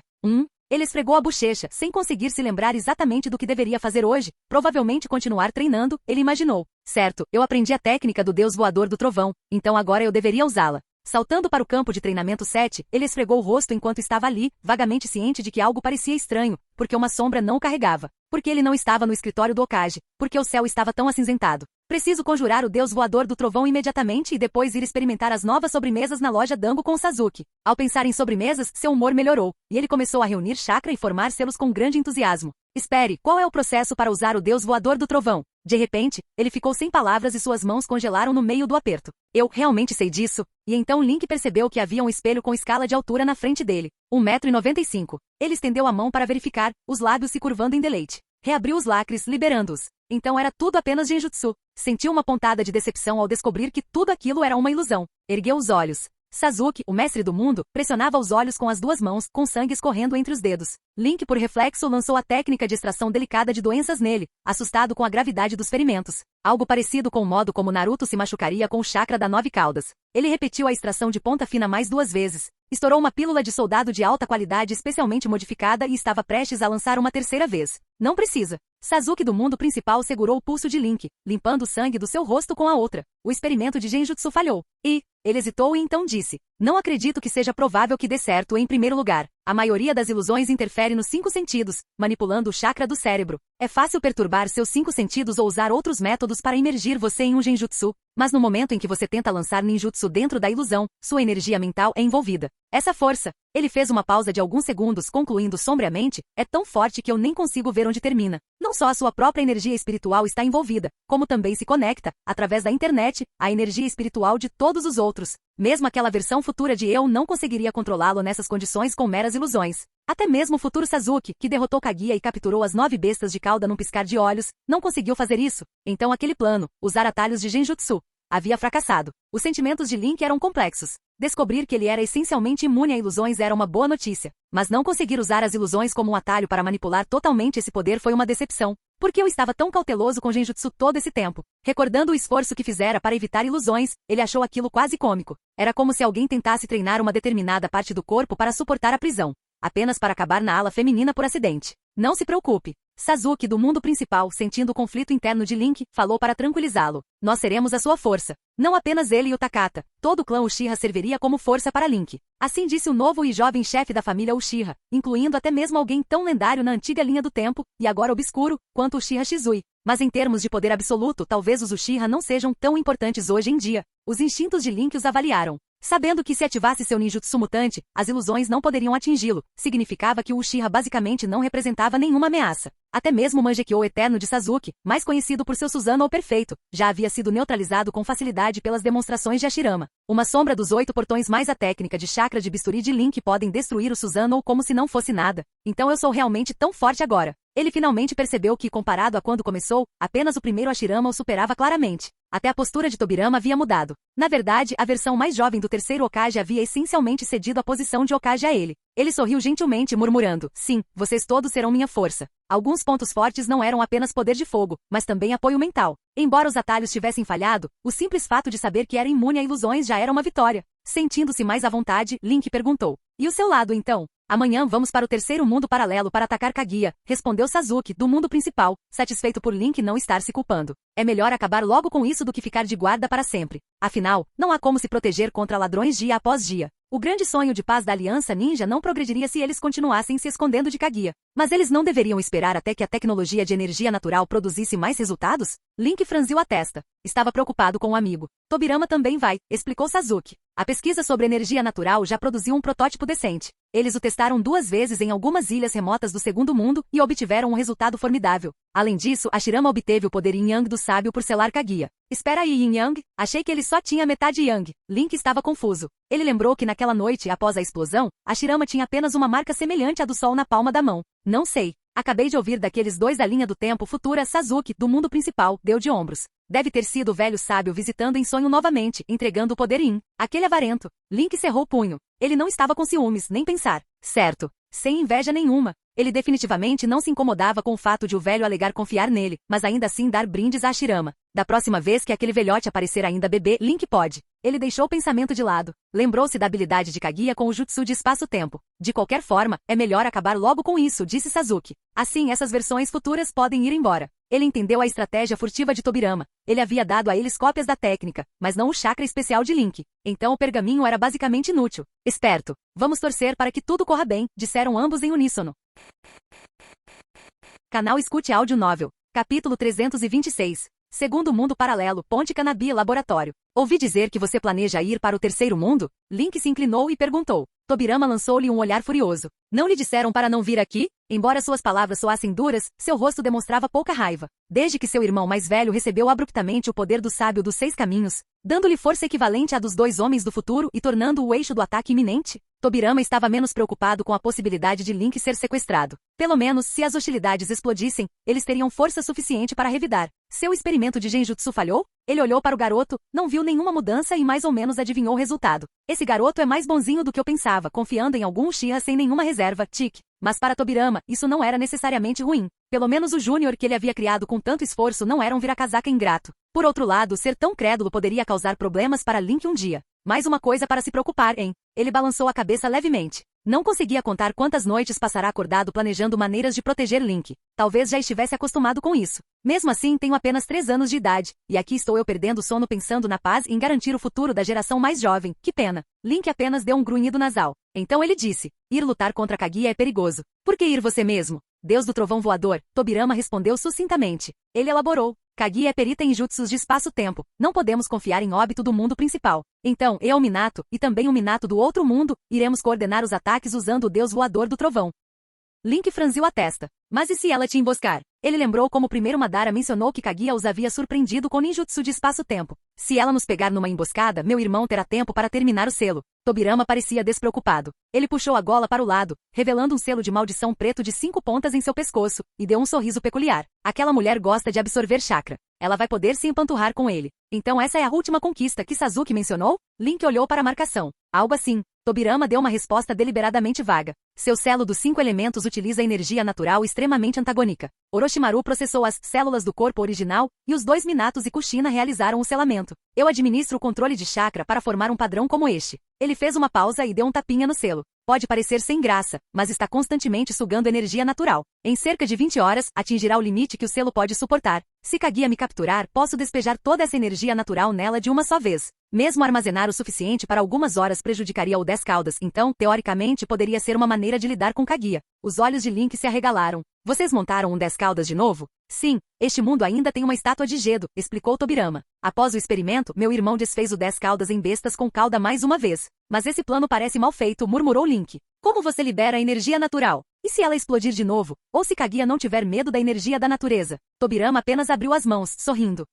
Ele esfregou a bochecha, sem conseguir se lembrar exatamente do que deveria fazer hoje. Provavelmente continuar treinando, ele imaginou. Certo, eu aprendi a técnica do deus voador do trovão, então agora eu deveria usá-la. Saltando para o campo de treinamento 7, ele esfregou o rosto enquanto estava ali, vagamente ciente de que algo parecia estranho, porque uma sombra não o carregava. Porque ele não estava no escritório do Hokage, porque o céu estava tão acinzentado. Preciso conjurar o deus voador do trovão imediatamente e depois ir experimentar as novas sobremesas na loja Dango com Sasuke. Ao pensar em sobremesas, seu humor melhorou, e ele começou a reunir chakra e formar selos com grande entusiasmo. Espere, qual é o processo para usar o deus voador do trovão? De repente, ele ficou sem palavras e suas mãos congelaram no meio do aperto. Eu realmente sei disso? E então Link percebeu que havia um espelho com escala de altura na frente dele. 1,95 m. Ele estendeu a mão para verificar, os lábios se curvando em deleite. Reabriu os lacres, liberando-os. Então era tudo apenas genjutsu. Sentiu uma pontada de decepção ao descobrir que tudo aquilo era uma ilusão. Ergueu os olhos. Sasuke, o mestre do mundo, pressionava os olhos com as 2 mãos, com sangue escorrendo entre os dedos. Link, por reflexo, lançou a técnica de extração delicada de doenças nele, assustado com a gravidade dos ferimentos. Algo parecido com o modo como Naruto se machucaria com o chakra da 9 caudas. Ele repetiu a extração de ponta fina mais 2 vezes. Estourou uma pílula de soldado de alta qualidade especialmente modificada e estava prestes a lançar uma 3ª vez. Não precisa. Sasuke do mundo principal segurou o pulso de Link, limpando o sangue do seu rosto com a outra. O experimento de Genjutsu falhou. Ele hesitou e então disse: não acredito que seja provável que dê certo em primeiro lugar. A maioria das ilusões interfere nos 5 sentidos, manipulando o chakra do cérebro. É fácil perturbar seus 5 sentidos ou usar outros métodos para imergir você em um genjutsu, mas no momento em que você tenta lançar ninjutsu dentro da ilusão, sua energia mental é envolvida. Essa força, ele fez uma pausa de alguns segundos concluindo sombriamente, é tão forte que eu nem consigo ver onde termina. Não só a sua própria energia espiritual está envolvida, como também se conecta, através da internet, à energia espiritual de todos os outros. Mesmo aquela versão futura de eu não conseguiria controlá-lo nessas condições com meras ilusões. Até mesmo o futuro Sasuke, que derrotou Kaguya e capturou as 9 bestas de cauda num piscar de olhos, não conseguiu fazer isso. Então aquele plano, usar atalhos de Genjutsu, havia fracassado. Os sentimentos de Link eram complexos. Descobrir que ele era essencialmente imune a ilusões era uma boa notícia. Mas não conseguir usar as ilusões como um atalho para manipular totalmente esse poder foi uma decepção. Por que eu estava tão cauteloso com Genjutsu todo esse tempo? Recordando o esforço que fizera para evitar ilusões, ele achou aquilo quase cômico. Era como se alguém tentasse treinar uma determinada parte do corpo para suportar a prisão, apenas para acabar na ala feminina por acidente. Não se preocupe. Sasuke, do mundo principal, sentindo o conflito interno de Link, falou para tranquilizá-lo. Nós seremos a sua força. Não apenas ele e o Takata. Todo o clã Uchiha serviria como força para Link. Assim disse o novo e jovem chefe da família Uchiha, incluindo até mesmo alguém tão lendário na antiga linha do tempo, e agora obscuro, quanto Uchiha Shizui. Mas em termos de poder absoluto, talvez os Uchiha não sejam tão importantes hoje em dia. Os instintos de Link os avaliaram. Sabendo que se ativasse seu ninjutsu mutante, as ilusões não poderiam atingi-lo, significava que o Uchiha basicamente não representava nenhuma ameaça. Até mesmo o Mangekyo eterno de Sasuke, mais conhecido por seu Susanoo perfeito, já havia sido neutralizado com facilidade pelas demonstrações de Hashirama. Uma sombra dos 8 portões mais a técnica de chakra de bisturi de Link podem destruir o Susanoo como se não fosse nada. Então eu sou realmente tão forte agora. Ele finalmente percebeu que, comparado a quando começou, apenas o primeiro Hashirama o superava claramente. Até a postura de Tobirama havia mudado. Na verdade, a versão mais jovem do terceiro Hokage havia essencialmente cedido a posição de Hokage a ele. Ele sorriu gentilmente murmurando: sim, vocês todos serão minha força. Alguns pontos fortes não eram apenas poder de fogo, mas também apoio mental. Embora os atalhos tivessem falhado, o simples fato de saber que era imune a ilusões já era uma vitória. Sentindo-se mais à vontade, Link perguntou: e o seu lado então? Amanhã vamos para o terceiro mundo paralelo para atacar Kaguya, respondeu Sasuke, do mundo principal, satisfeito por Link não estar se culpando. É melhor acabar logo com isso do que ficar de guarda para sempre. Afinal, não há como se proteger contra ladrões dia após dia. O grande sonho de paz da Aliança Ninja não progrediria se eles continuassem se escondendo de Kaguya. Mas eles não deveriam esperar até que a tecnologia de energia natural produzisse mais resultados? Link franziu a testa. Estava preocupado com o amigo. Tobirama também vai, explicou Sasuke. A pesquisa sobre energia natural já produziu um protótipo decente. Eles o testaram 2 vezes em algumas ilhas remotas do segundo mundo e obtiveram um resultado formidável. Além disso, Hashirama obteve o poder Yin Yang do sábio por selar Kaguya. Espera aí, Yin Yang? Achei que ele só tinha metade Yang. Link estava confuso. Ele lembrou que naquela noite, após a explosão, Hashirama tinha apenas uma marca semelhante à do sol na palma da mão. Não sei. Acabei de ouvir daqueles 2 da linha do tempo futura. Sasuke, do mundo principal, deu de ombros. Deve ter sido o velho sábio visitando em sonho novamente, entregando o poder Yin. Aquele avarento. Link cerrou o punho. Ele não estava com ciúmes, nem pensar. Certo. Sem inveja nenhuma. Ele definitivamente não se incomodava com o fato de o velho alegar confiar nele, mas ainda assim dar brindes a Hashirama. Da próxima vez que aquele velhote aparecer ainda bebê, Link pode. Ele deixou o pensamento de lado. Lembrou-se da habilidade de Kaguya com o jutsu de espaço-tempo. De qualquer forma, é melhor acabar logo com isso, disse Sasuke. Assim essas versões futuras podem ir embora. Ele entendeu a estratégia furtiva de Tobirama. Ele havia dado a eles cópias da técnica, mas não o chakra especial de Link. Então o pergaminho era basicamente inútil. Esperto. Vamos torcer para que tudo corra bem, disseram ambos em uníssono. Canal Escute Áudio Novel. Capítulo 326. Segundo Mundo Paralelo, Ponte Canabi Laboratório. Ouvi dizer que você planeja ir para o terceiro mundo? Link se inclinou e perguntou. Tobirama lançou-lhe um olhar furioso. Não lhe disseram para não vir aqui? Embora suas palavras soassem duras, seu rosto demonstrava pouca raiva. Desde que seu irmão mais velho recebeu abruptamente o poder do sábio dos 6 caminhos, dando-lhe força equivalente à dos 2 homens do futuro e tornando-o o eixo do ataque iminente, Tobirama estava menos preocupado com a possibilidade de Link ser sequestrado. Pelo menos, se as hostilidades explodissem, eles teriam força suficiente para revidar. Seu experimento de Genjutsu falhou? Ele olhou para o garoto, não viu nenhuma mudança e mais ou menos adivinhou o resultado. Esse garoto é mais bonzinho do que eu pensava, confiando em algum Uchiha sem nenhuma reserva, tic. Mas para Tobirama, isso não era necessariamente ruim. Pelo menos o Júnior que ele havia criado com tanto esforço não era um vira-casaca ingrato. Por outro lado, ser tão crédulo poderia causar problemas para Link um dia. Mais uma coisa para se preocupar, hein? Ele balançou a cabeça levemente. Não conseguia contar quantas noites passará acordado planejando maneiras de proteger Link. Talvez já estivesse acostumado com isso. Mesmo assim, tenho apenas 3 anos de idade, e aqui estou eu perdendo o sono pensando na paz e em garantir o futuro da geração mais jovem. Que pena. Link apenas deu um grunhido nasal. Então ele disse: ir lutar contra Kaguya é perigoso. Por que ir você mesmo? Deus do trovão voador, Tobirama respondeu sucintamente. Ele elaborou: Kaguya é perita em jutsus de espaço-tempo. Não podemos confiar em óbito do mundo principal. Então, eu, Minato, e também o Minato do outro mundo, iremos coordenar os ataques usando o Deus voador do trovão. Link franziu a testa. Mas e se ela te emboscar? Ele lembrou como o primeiro Madara mencionou que Kaguya os havia surpreendido com ninjutsu de espaço-tempo. Se ela nos pegar numa emboscada, meu irmão terá tempo para terminar o selo. Tobirama parecia despreocupado. Ele puxou a gola para o lado, revelando um selo de maldição preto de 5 pontas em seu pescoço, e deu um sorriso peculiar. Aquela mulher gosta de absorver chakra. Ela vai poder se empanturrar com ele. Então essa é a última conquista que Sasuke mencionou? Link olhou para a marcação. Algo assim. Tobirama deu uma resposta deliberadamente vaga. Seu selo dos 5 elementos utiliza energia natural extremamente antagônica. Orochimaru processou as células do corpo original, e os 2 Minatos e Kushina realizaram o selamento. Eu administro o controle de chakra para formar um padrão como este. Ele fez uma pausa e deu um tapinha no selo. Pode parecer sem graça, mas está constantemente sugando energia natural. Em cerca de 20 horas, atingirá o limite que o selo pode suportar. Se Kaguya me capturar, posso despejar toda essa energia natural nela de uma só vez. Mesmo armazenar o suficiente para algumas horas prejudicaria o 10 caudas, então, teoricamente, poderia ser uma maneira de lidar com Kaguya. Os olhos de Link se arregalaram. Vocês montaram um 10 caudas de novo? Sim, este mundo ainda tem uma estátua de Gedo, explicou Tobirama. Após o experimento, meu irmão desfez o 10 caudas em bestas com cauda mais uma vez. Mas esse plano parece mal feito, murmurou Link. Como você libera a energia natural? E se ela explodir de novo? Ou se Kaguya não tiver medo da energia da natureza? Tobirama apenas abriu as mãos, sorrindo.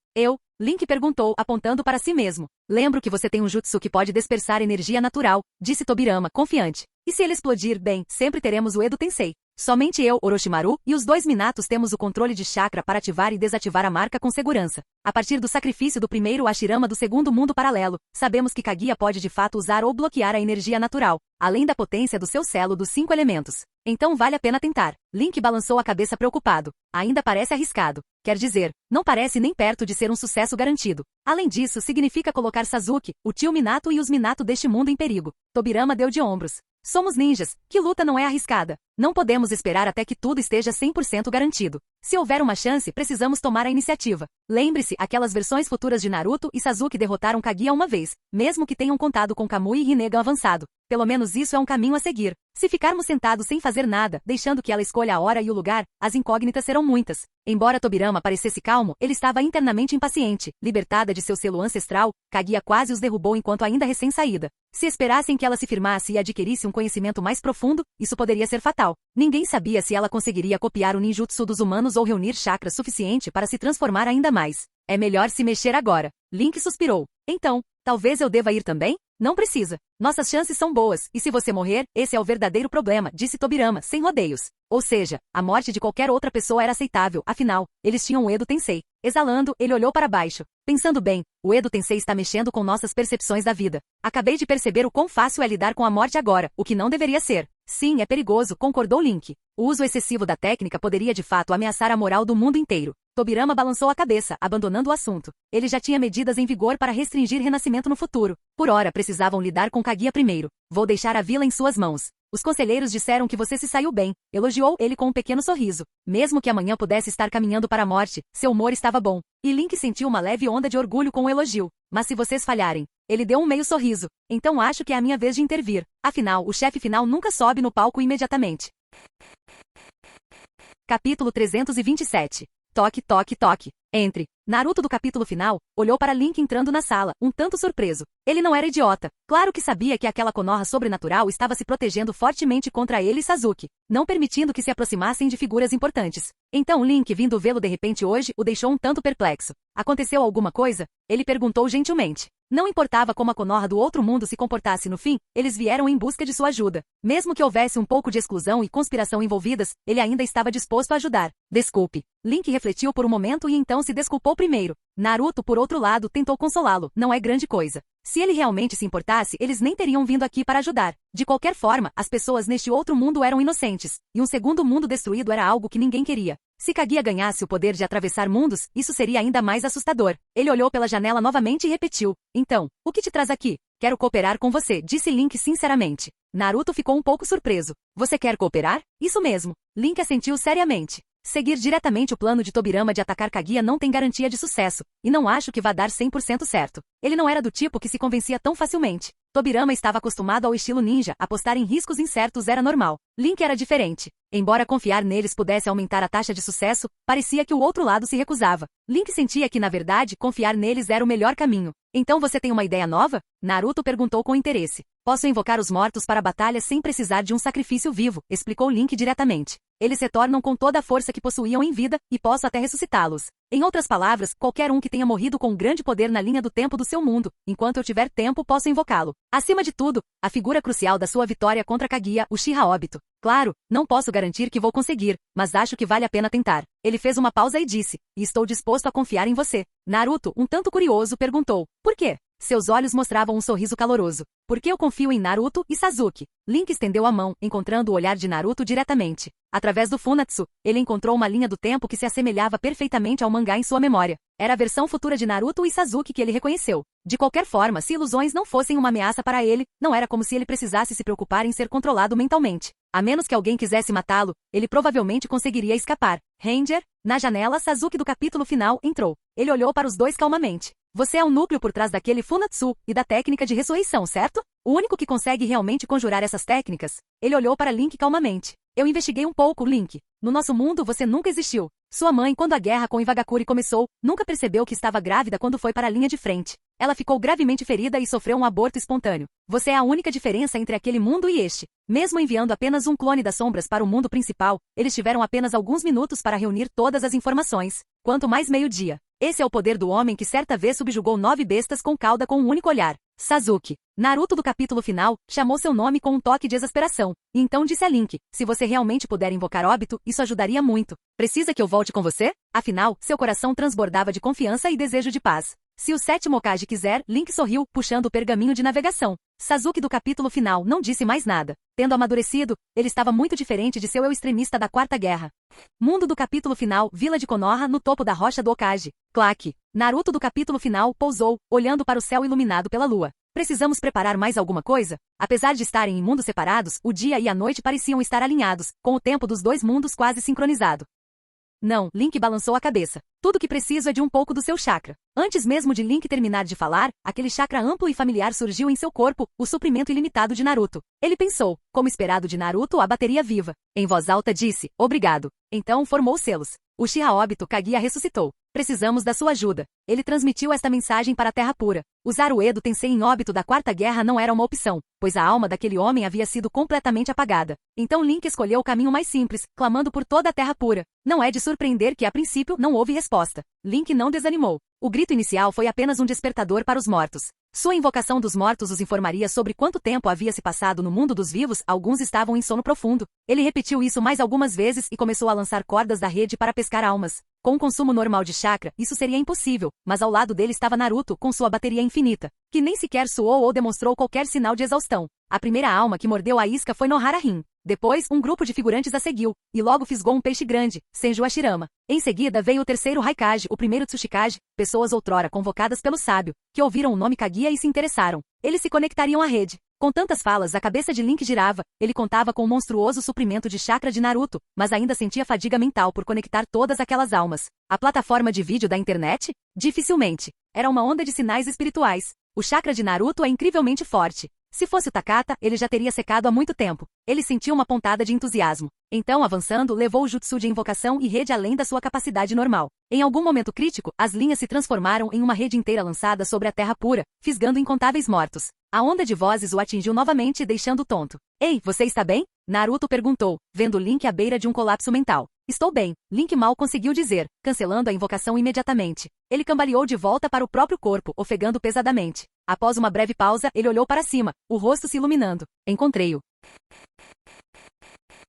Link perguntou, apontando para si mesmo. Lembro que você tem um jutsu que pode dispersar energia natural, disse Tobirama, confiante. E se ele explodir, bem, sempre teremos o Edo Tensei. Somente eu, Orochimaru, e os 2 Minatos temos o controle de chakra para ativar e desativar a marca com segurança. A partir do sacrifício do primeiro Hashirama do segundo mundo paralelo, sabemos que Kaguya pode de fato usar ou bloquear a energia natural, além da potência do seu selo dos 5 elementos. Então vale a pena tentar. Link balançou a cabeça preocupado. Ainda parece arriscado. Quer dizer, não parece nem perto de ser um sucesso garantido. Além disso, significa colocar Sasuke, o tio Minato e os Minato deste mundo em perigo. Tobirama deu de ombros. Somos ninjas. Que luta não é arriscada? Não podemos esperar até que tudo esteja 100% garantido. Se houver uma chance, precisamos tomar a iniciativa. Lembre-se, aquelas versões futuras de Naruto e Sasuke derrotaram Kaguya uma vez, mesmo que tenham contado com Kamui e Rinnegan avançado. Pelo menos isso é um caminho a seguir. Se ficarmos sentados sem fazer nada, deixando que ela escolha a hora e o lugar, as incógnitas serão muitas. Embora Tobirama parecesse calmo, ele estava internamente impaciente. Libertada de seu selo ancestral, Kaguya quase os derrubou enquanto ainda recém-saída. Se esperassem que ela se firmasse e adquirisse um conhecimento mais profundo, isso poderia ser fatal. Ninguém sabia se ela conseguiria copiar o ninjutsu dos humanos ou reunir chakra suficiente para se transformar ainda mais. É melhor se mexer agora. Link suspirou. Então, talvez eu deva ir também? Não precisa. Nossas chances são boas, e se você morrer, esse é o verdadeiro problema, disse Tobirama, sem rodeios. Ou seja, a morte de qualquer outra pessoa era aceitável, afinal, eles tinham o Edo Tensei. Exalando, ele olhou para baixo. Pensando bem, o Edo Tensei está mexendo com nossas percepções da vida. Acabei de perceber o quão fácil é lidar com a morte agora, o que não deveria ser. Sim, é perigoso, concordou Link. O uso excessivo da técnica poderia de fato ameaçar a moral do mundo inteiro. Tobirama balançou a cabeça, abandonando o assunto. Ele já tinha medidas em vigor para restringir renascimento no futuro. Por ora, precisavam lidar com Kaguya primeiro. Vou deixar a vila em suas mãos. Os conselheiros disseram que você se saiu bem, elogiou ele com um pequeno sorriso. Mesmo que amanhã pudesse estar caminhando para a morte, seu humor estava bom. E Link sentiu uma leve onda de orgulho com o elogio. Mas se vocês falharem, ele deu um meio sorriso. Então acho que é a minha vez de intervir. Afinal, o chefe final nunca sobe no palco imediatamente. Capítulo 327. Toque, toque, toque. Entre. Naruto do capítulo final, olhou para Link entrando na sala, um tanto surpreso. Ele não era idiota. Claro que sabia que aquela Konoha sobrenatural estava se protegendo fortemente contra ele e Sasuke, não permitindo que se aproximassem de figuras importantes. Então Link, vindo vê-lo de repente hoje, o deixou um tanto perplexo. Aconteceu alguma coisa? Ele perguntou gentilmente. Não importava como a Konoha do outro mundo se comportasse no fim, eles vieram em busca de sua ajuda. Mesmo que houvesse um pouco de exclusão e conspiração envolvidas, ele ainda estava disposto a ajudar. Desculpe. Link refletiu por um momento e então se desculpou primeiro. Naruto, por outro lado, tentou consolá-lo. Não é grande coisa. Se ele realmente se importasse, eles nem teriam vindo aqui para ajudar. De qualquer forma, as pessoas neste outro mundo eram inocentes, e um segundo mundo destruído era algo que ninguém queria. Se Kaguya ganhasse o poder de atravessar mundos, isso seria ainda mais assustador. Ele olhou pela janela novamente e repetiu. Então, o que te traz aqui? Quero cooperar com você, disse Link sinceramente. Naruto ficou um pouco surpreso. Você quer cooperar? Isso mesmo. Link assentiu seriamente. Seguir diretamente o plano de Tobirama de atacar Kaguya não tem garantia de sucesso, e não acho que vá dar 100% certo. Ele não era do tipo que se convencia tão facilmente. Tobirama estava acostumado ao estilo ninja, apostar em riscos incertos era normal. Link era diferente. Embora confiar neles pudesse aumentar a taxa de sucesso, parecia que o outro lado se recusava. Link sentia que, na verdade, confiar neles era o melhor caminho. Então você tem uma ideia nova? Naruto perguntou com interesse. Posso invocar os mortos para a batalha sem precisar de um sacrifício vivo, explicou Link diretamente. Eles retornam com toda a força que possuíam em vida, e posso até ressuscitá-los. Em outras palavras, qualquer um que tenha morrido com grande poder na linha do tempo do seu mundo, enquanto eu tiver tempo posso invocá-lo. Acima de tudo, a figura crucial da sua vitória contra Kaguya, Uchiha Obito. Claro, não posso garantir que vou conseguir, mas acho que vale a pena tentar. Ele fez uma pausa e disse, e estou disposto a confiar em você. Naruto, um tanto curioso, perguntou, por quê? Seus olhos mostravam um sorriso caloroso. Porque eu confio em Naruto e Sasuke. Link estendeu a mão, encontrando o olhar de Naruto diretamente. Através do Funatsu, ele encontrou uma linha do tempo que se assemelhava perfeitamente ao mangá em sua memória. Era a versão futura de Naruto e Sasuke que ele reconheceu. De qualquer forma, se ilusões não fossem uma ameaça para ele, não era como se ele precisasse se preocupar em ser controlado mentalmente. A menos que alguém quisesse matá-lo, ele provavelmente conseguiria escapar. Ranger, na janela, Sasuke do capítulo final entrou. Ele olhou para os dois calmamente. Você é o núcleo por trás daquele Funatsu e da técnica de ressurreição, certo? O único que consegue realmente conjurar essas técnicas? Ele olhou para Link calmamente. Eu investiguei um pouco, Link. No nosso mundo você nunca existiu. Sua mãe, quando a guerra com Iwagakure começou, nunca percebeu que estava grávida quando foi para a linha de frente. Ela ficou gravemente ferida e sofreu um aborto espontâneo. Você é a única diferença entre aquele mundo e este. Mesmo enviando apenas um clone das sombras para o mundo principal, eles tiveram apenas alguns minutos para reunir todas as informações. Quanto mais meio-dia. Esse é o poder do homem que certa vez subjugou 9 bestas com cauda com um único olhar. Sasuke. Naruto do capítulo final, chamou seu nome com um toque de exasperação. E então disse a Link, se você realmente puder invocar Obito, isso ajudaria muito. Precisa que eu volte com você? Afinal, seu coração transbordava de confiança e desejo de paz. Se o 7º Hokage quiser, Link sorriu, puxando o pergaminho de navegação. Sasuke do capítulo final não disse mais nada. Tendo amadurecido, ele estava muito diferente de seu eu extremista da Quarta Guerra. Mundo do capítulo final, Vila de Konoha no topo da rocha do Hokage. Claque. Naruto do capítulo final pousou, olhando para o céu iluminado pela lua. Precisamos preparar mais alguma coisa? Apesar de estarem em mundos separados, o dia e a noite pareciam estar alinhados, com o tempo dos dois mundos quase sincronizado. Não, Link balançou a cabeça. Tudo que preciso é de um pouco do seu chakra. Antes mesmo de Link terminar de falar, aquele chakra amplo e familiar surgiu em seu corpo, o suprimento ilimitado de Naruto. Ele pensou, como esperado de Naruto, a bateria viva. Em voz alta disse, obrigado. Então formou selos. Uchiha Obito Kaguya ressuscitou. Precisamos da sua ajuda. Ele transmitiu esta mensagem para a Terra Pura. Usar o Edo Tensei em Obito da Quarta Guerra não era uma opção, pois a alma daquele homem havia sido completamente apagada. Então Link escolheu o caminho mais simples, clamando por toda a Terra Pura. Não é de surpreender que a princípio não houve resposta. Link não desanimou. O grito inicial foi apenas um despertador para os mortos. Sua invocação dos mortos os informaria sobre quanto tempo havia se passado no mundo dos vivos, alguns estavam em sono profundo. Ele repetiu isso mais algumas vezes e começou a lançar cordas da rede para pescar almas. Com um consumo normal de chakra, isso seria impossível, mas ao lado dele estava Naruto com sua bateria infinita, que nem sequer suou ou demonstrou qualquer sinal de exaustão. A primeira alma que mordeu a isca foi Nohara Rin. Depois, um grupo de figurantes a seguiu, e logo fisgou um peixe grande, Senju Hashirama. Em seguida veio o terceiro Raikage, o primeiro Tsuchikage, pessoas outrora convocadas pelo sábio, que ouviram o nome Kaguya e se interessaram. Eles se conectariam à rede. Com tantas falas, a cabeça de Link girava, ele contava com um monstruoso suprimento de chakra de Naruto, mas ainda sentia fadiga mental por conectar todas aquelas almas. A plataforma de vídeo da internet? Dificilmente. Era uma onda de sinais espirituais. O chakra de Naruto é incrivelmente forte. Se fosse o Takata, ele já teria secado há muito tempo. Ele sentiu uma pontada de entusiasmo. Então, avançando, levou o jutsu de invocação e rede além da sua capacidade normal. Em algum momento crítico, as linhas se transformaram em uma rede inteira lançada sobre a Terra Pura, fisgando incontáveis mortos. A onda de vozes o atingiu novamente, deixando-o tonto. Ei, você está bem? Naruto perguntou, vendo Link à beira de um colapso mental. Estou bem, Link mal conseguiu dizer, cancelando a invocação imediatamente. Ele cambaleou de volta para o próprio corpo, ofegando pesadamente. Após uma breve pausa, ele olhou para cima, o rosto se iluminando. Encontrei-o.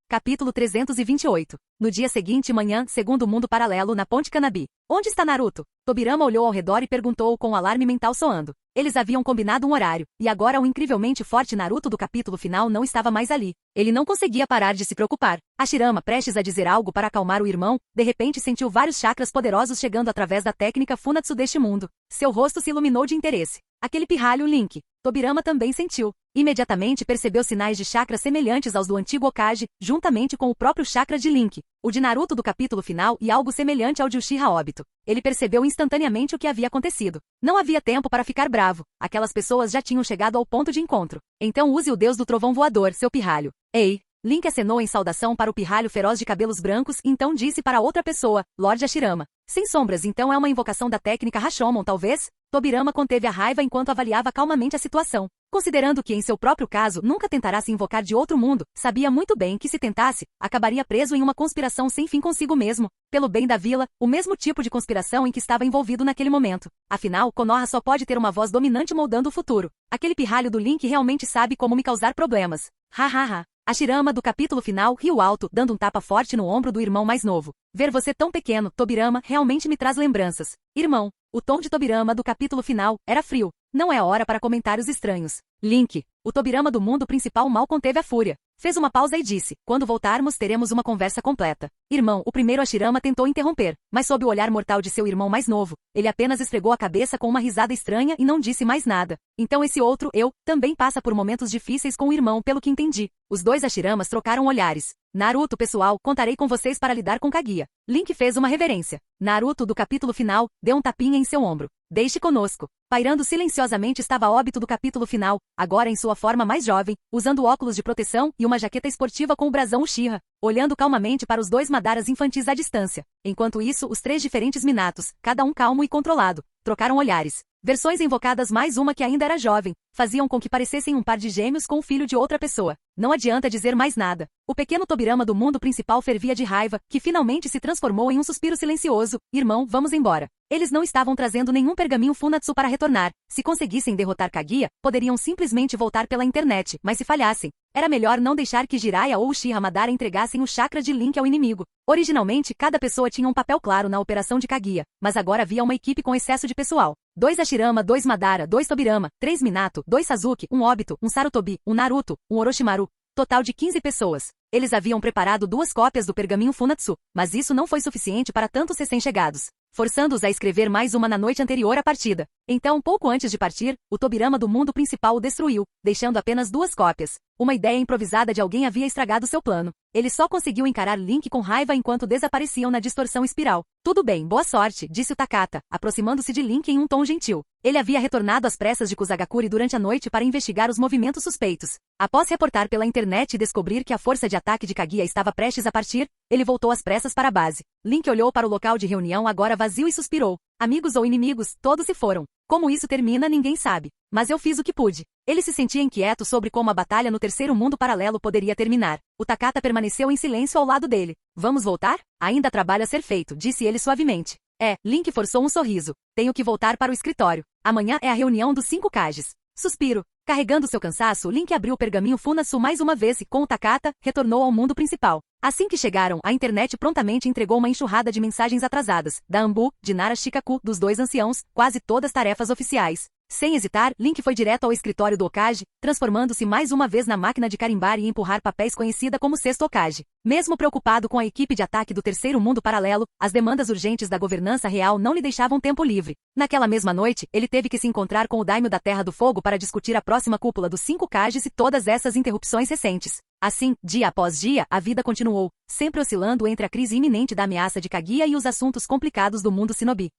Capítulo 328. No dia seguinte, manhã, segundo o mundo paralelo, na Ponte Kanabi. Onde está Naruto? Tobirama olhou ao redor e perguntou com o alarme mental soando. Eles haviam combinado um horário, e agora o incrivelmente forte Naruto do capítulo final não estava mais ali. Ele não conseguia parar de se preocupar. Hashirama, prestes a dizer algo para acalmar o irmão, de repente sentiu vários chakras poderosos chegando através da técnica Funatsu deste mundo. Seu rosto se iluminou de interesse. Aquele pirralho Link. Tobirama também sentiu. Imediatamente percebeu sinais de chakras semelhantes aos do antigo Hokage, juntamente com o próprio chakra de Link, o de Naruto do capítulo final e algo semelhante ao de Uchiha Obito. Ele percebeu instantaneamente o que havia acontecido. Não havia tempo para ficar bravo. Aquelas pessoas já tinham chegado ao ponto de encontro. Então use o deus do trovão voador, seu pirralho. Ei! Link acenou em saudação para o pirralho feroz de cabelos brancos e então disse para outra pessoa, Lord Hashirama. Sem sombras, então é uma invocação da técnica Rashomon, talvez? Tobirama conteve a raiva enquanto avaliava calmamente a situação. Considerando que em seu próprio caso nunca tentará se invocar de outro mundo, sabia muito bem que se tentasse, acabaria preso em uma conspiração sem fim consigo mesmo, pelo bem da vila, o mesmo tipo de conspiração em que estava envolvido naquele momento. Afinal, Konoha só pode ter uma voz dominante moldando o futuro. Aquele pirralho do Link realmente sabe como me causar problemas. Hahaha. Hashirama do capítulo final riu alto, dando um tapa forte no ombro do irmão mais novo. Ver você tão pequeno, Tobirama, realmente me traz lembranças. Irmão, o tom de Tobirama do capítulo final era frio. Não é hora para comentários estranhos. Link, o Tobirama do mundo principal mal conteve a fúria. Fez uma pausa e disse, quando voltarmos teremos uma conversa completa. Irmão, o primeiro Hashirama tentou interromper, mas sob o olhar mortal de seu irmão mais novo, ele apenas esfregou a cabeça com uma risada estranha e não disse mais nada. Então esse outro, eu, também passa por momentos difíceis com o irmão pelo que entendi. Os dois Hashiramas trocaram olhares. Naruto, pessoal, contarei com vocês para lidar com Kaguya. Link fez uma reverência. Naruto, do capítulo final, deu um tapinha em seu ombro. Deixe conosco. Pairando silenciosamente estava Obito do capítulo final, agora em sua forma mais jovem, usando óculos de proteção e uma jaqueta esportiva com o brasão Uchiha, olhando calmamente para os dois Madaras infantis à distância. Enquanto isso, os três diferentes Minatos, cada um calmo e controlado, trocaram olhares. Versões invocadas mais uma que ainda era jovem, faziam com que parecessem um par de gêmeos com o filho de outra pessoa. Não adianta dizer mais nada. O pequeno Tobirama do mundo principal fervia de raiva, que finalmente se transformou em um suspiro silencioso. Irmão, vamos embora. Eles não estavam trazendo nenhum pergaminho Funatsu para retornar. Se conseguissem derrotar Kaguya, poderiam simplesmente voltar pela internet, mas se falhassem, era melhor não deixar que Jiraiya ou Uchiha Madara entregassem o chakra de Link ao inimigo. Originalmente, cada pessoa tinha um papel claro na operação de Kaguya, mas agora havia uma equipe com excesso de pessoal. 2 Hashirama, 2 Madara, 2 Tobirama, 3 Minato, 2 Sasuke, 1 Obito, 1 Sarutobi, 1 Naruto, 1 Orochimaru. Total de 15 pessoas. Eles haviam preparado 2 cópias do pergaminho Funatsu, mas isso não foi suficiente para tantos recém-chegados, forçando-os a escrever mais uma na noite anterior à partida. Então, pouco antes de partir, o Tobirama do mundo principal o destruiu, deixando apenas 2 cópias. Uma ideia improvisada de alguém havia estragado seu plano. Ele só conseguiu encarar Link com raiva enquanto desapareciam na distorção espiral. Tudo bem, boa sorte, disse o Takata, aproximando-se de Link em um tom gentil. Ele havia retornado às pressas de Kusagakure durante a noite para investigar os movimentos suspeitos. Após reportar pela internet e descobrir que a força de ataque de Kaguya estava prestes a partir, ele voltou às pressas para a base. Link olhou para o local de reunião agora vazio e suspirou. Amigos ou inimigos, todos se foram. Como isso termina, ninguém sabe. Mas eu fiz o que pude. Ele se sentia inquieto sobre como a batalha no terceiro mundo paralelo poderia terminar. O Takata permaneceu em silêncio ao lado dele. Vamos voltar? Ainda há trabalho a ser feito, disse ele suavemente. Link forçou um sorriso. Tenho que voltar para o escritório. Amanhã é a reunião dos 5 Kages. Suspiro. Carregando seu cansaço, Link abriu o pergaminho Funatsu mais uma vez e, com o Takata, retornou ao mundo principal. Assim que chegaram, a internet prontamente entregou uma enxurrada de mensagens atrasadas, da Ambu, de Nara Shikaku, dos 2 anciãos, quase todas tarefas oficiais. Sem hesitar, Link foi direto ao escritório do Hokage, transformando-se mais uma vez na máquina de carimbar e empurrar papéis conhecida como Sexto Hokage. Mesmo preocupado com a equipe de ataque do terceiro mundo paralelo, as demandas urgentes da governança real não lhe deixavam tempo livre. Naquela mesma noite, ele teve que se encontrar com o Daimyo da Terra do Fogo para discutir a próxima cúpula dos 5 Kages e todas essas interrupções recentes. Assim, dia após dia, a vida continuou, sempre oscilando entre a crise iminente da ameaça de Kaguya e os assuntos complicados do mundo shinobi.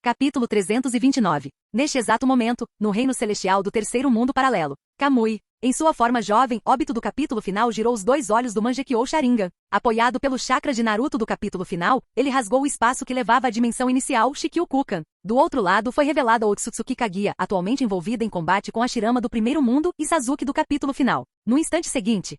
Capítulo 329. Neste exato momento, no reino celestial do terceiro mundo paralelo, Kamui, em sua forma jovem, Obito do capítulo final girou os 2 olhos do Mangekyou Sharingan. Apoiado pelo chakra de Naruto do capítulo final, ele rasgou o espaço que levava à dimensão inicial Shikyukukan. Do outro lado foi revelada Otsutsuki Kaguya, atualmente envolvida em combate com Hashirama do primeiro mundo e Sasuke do capítulo final. No instante seguinte,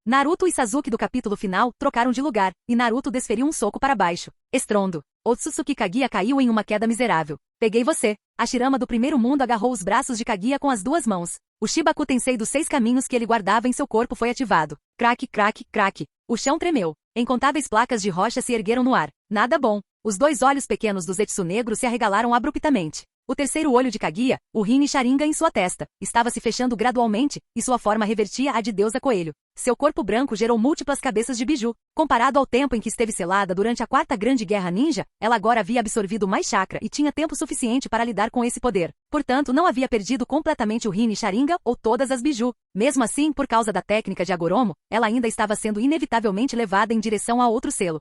Naruto e Sasuke do capítulo final trocaram de lugar, e Naruto desferiu um soco para baixo. Estrondo. Otsutsuki Kaguya caiu em uma queda miserável. Peguei você. Hashirama do primeiro mundo agarrou os braços de Kaguya com as 2 mãos. O Shibaku Tensei dos 6 caminhos que ele guardava em seu corpo foi ativado. Craque, craque, craque. O chão tremeu. Incontáveis placas de rocha se ergueram no ar. Nada bom. Os 2 olhos pequenos do Zetsu negro se arregalaram abruptamente. O terceiro olho de Kaguya, o Rin Sharingan em sua testa, estava se fechando gradualmente, e sua forma revertia a de deusa coelho. Seu corpo branco gerou múltiplas cabeças de biju. Comparado ao tempo em que esteve selada durante a Quarta Grande Guerra Ninja, ela agora havia absorvido mais chakra e tinha tempo suficiente para lidar com esse poder. Portanto, não havia perdido completamente o Rin Sharingan ou todas as biju. Mesmo assim, por causa da técnica de Agoromo, ela ainda estava sendo inevitavelmente levada em direção a outro selo.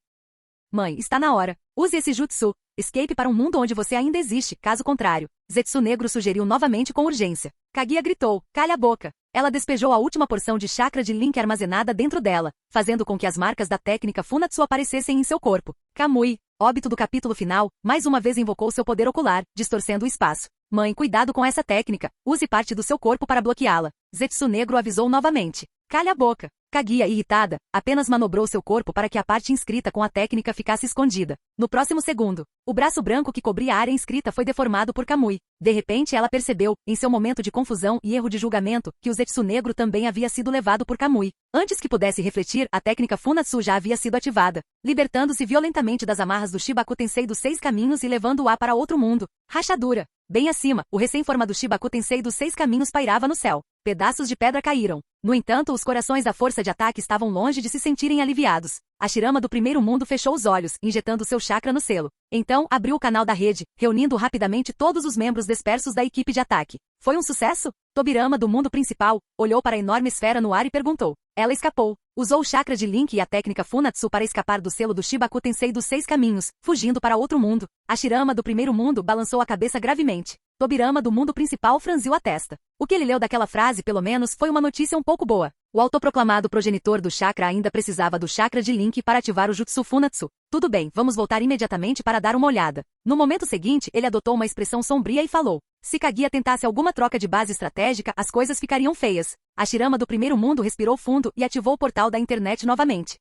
Mãe, está na hora. Use esse jutsu. Escape para um mundo onde você ainda existe, caso contrário. Zetsu Negro sugeriu novamente com urgência. Kaguya gritou, calha a boca. Ela despejou a última porção de chakra de Link armazenada dentro dela, fazendo com que as marcas da técnica Funatsu aparecessem em seu corpo. Kamui, óbito do capítulo final, mais uma vez invocou seu poder ocular, distorcendo o espaço. Mãe, cuidado com essa técnica. Use parte do seu corpo para bloqueá-la. Zetsu Negro avisou novamente. Calha a boca. Kaguya, irritada, apenas manobrou seu corpo para que a parte inscrita com a técnica ficasse escondida. No próximo segundo, o braço branco que cobria a área inscrita foi deformado por Kamui. De repente ela percebeu, em seu momento de confusão e erro de julgamento, que o Zetsu Negro também havia sido levado por Kamui. Antes que pudesse refletir, a técnica Funatsu já havia sido ativada, libertando-se violentamente das amarras do Shibaku Tensei dos 6 caminhos e levando-a para outro mundo. Rachadura. Bem acima, o recém-formado Shibaku Tensei dos 6 caminhos pairava no céu. Pedaços de pedra caíram. No entanto, os corações da força de ataque estavam longe de se sentirem aliviados. A Shirama do primeiro mundo fechou os olhos, injetando seu chakra no selo. Então, abriu o canal da rede, reunindo rapidamente todos os membros dispersos da equipe de ataque. Foi um sucesso? Tobirama do mundo principal olhou para a enorme esfera no ar e perguntou. Ela escapou. Usou o chakra de Link e a técnica Funatsu para escapar do selo do Shibaku Tensei dos 6 caminhos, fugindo para outro mundo. A Shirama do primeiro mundo balançou a cabeça gravemente. Tobirama do mundo principal franziu a testa. O que ele leu daquela frase, pelo menos, foi uma notícia um pouco boa. O autoproclamado progenitor do chakra ainda precisava do chakra de Link para ativar o Jutsu Funatsu. Tudo bem, vamos voltar imediatamente para dar uma olhada. No momento seguinte, ele adotou uma expressão sombria e falou. Se Kaguya tentasse alguma troca de base estratégica, as coisas ficariam feias. A Shirama do primeiro mundo respirou fundo e ativou o portal da internet novamente.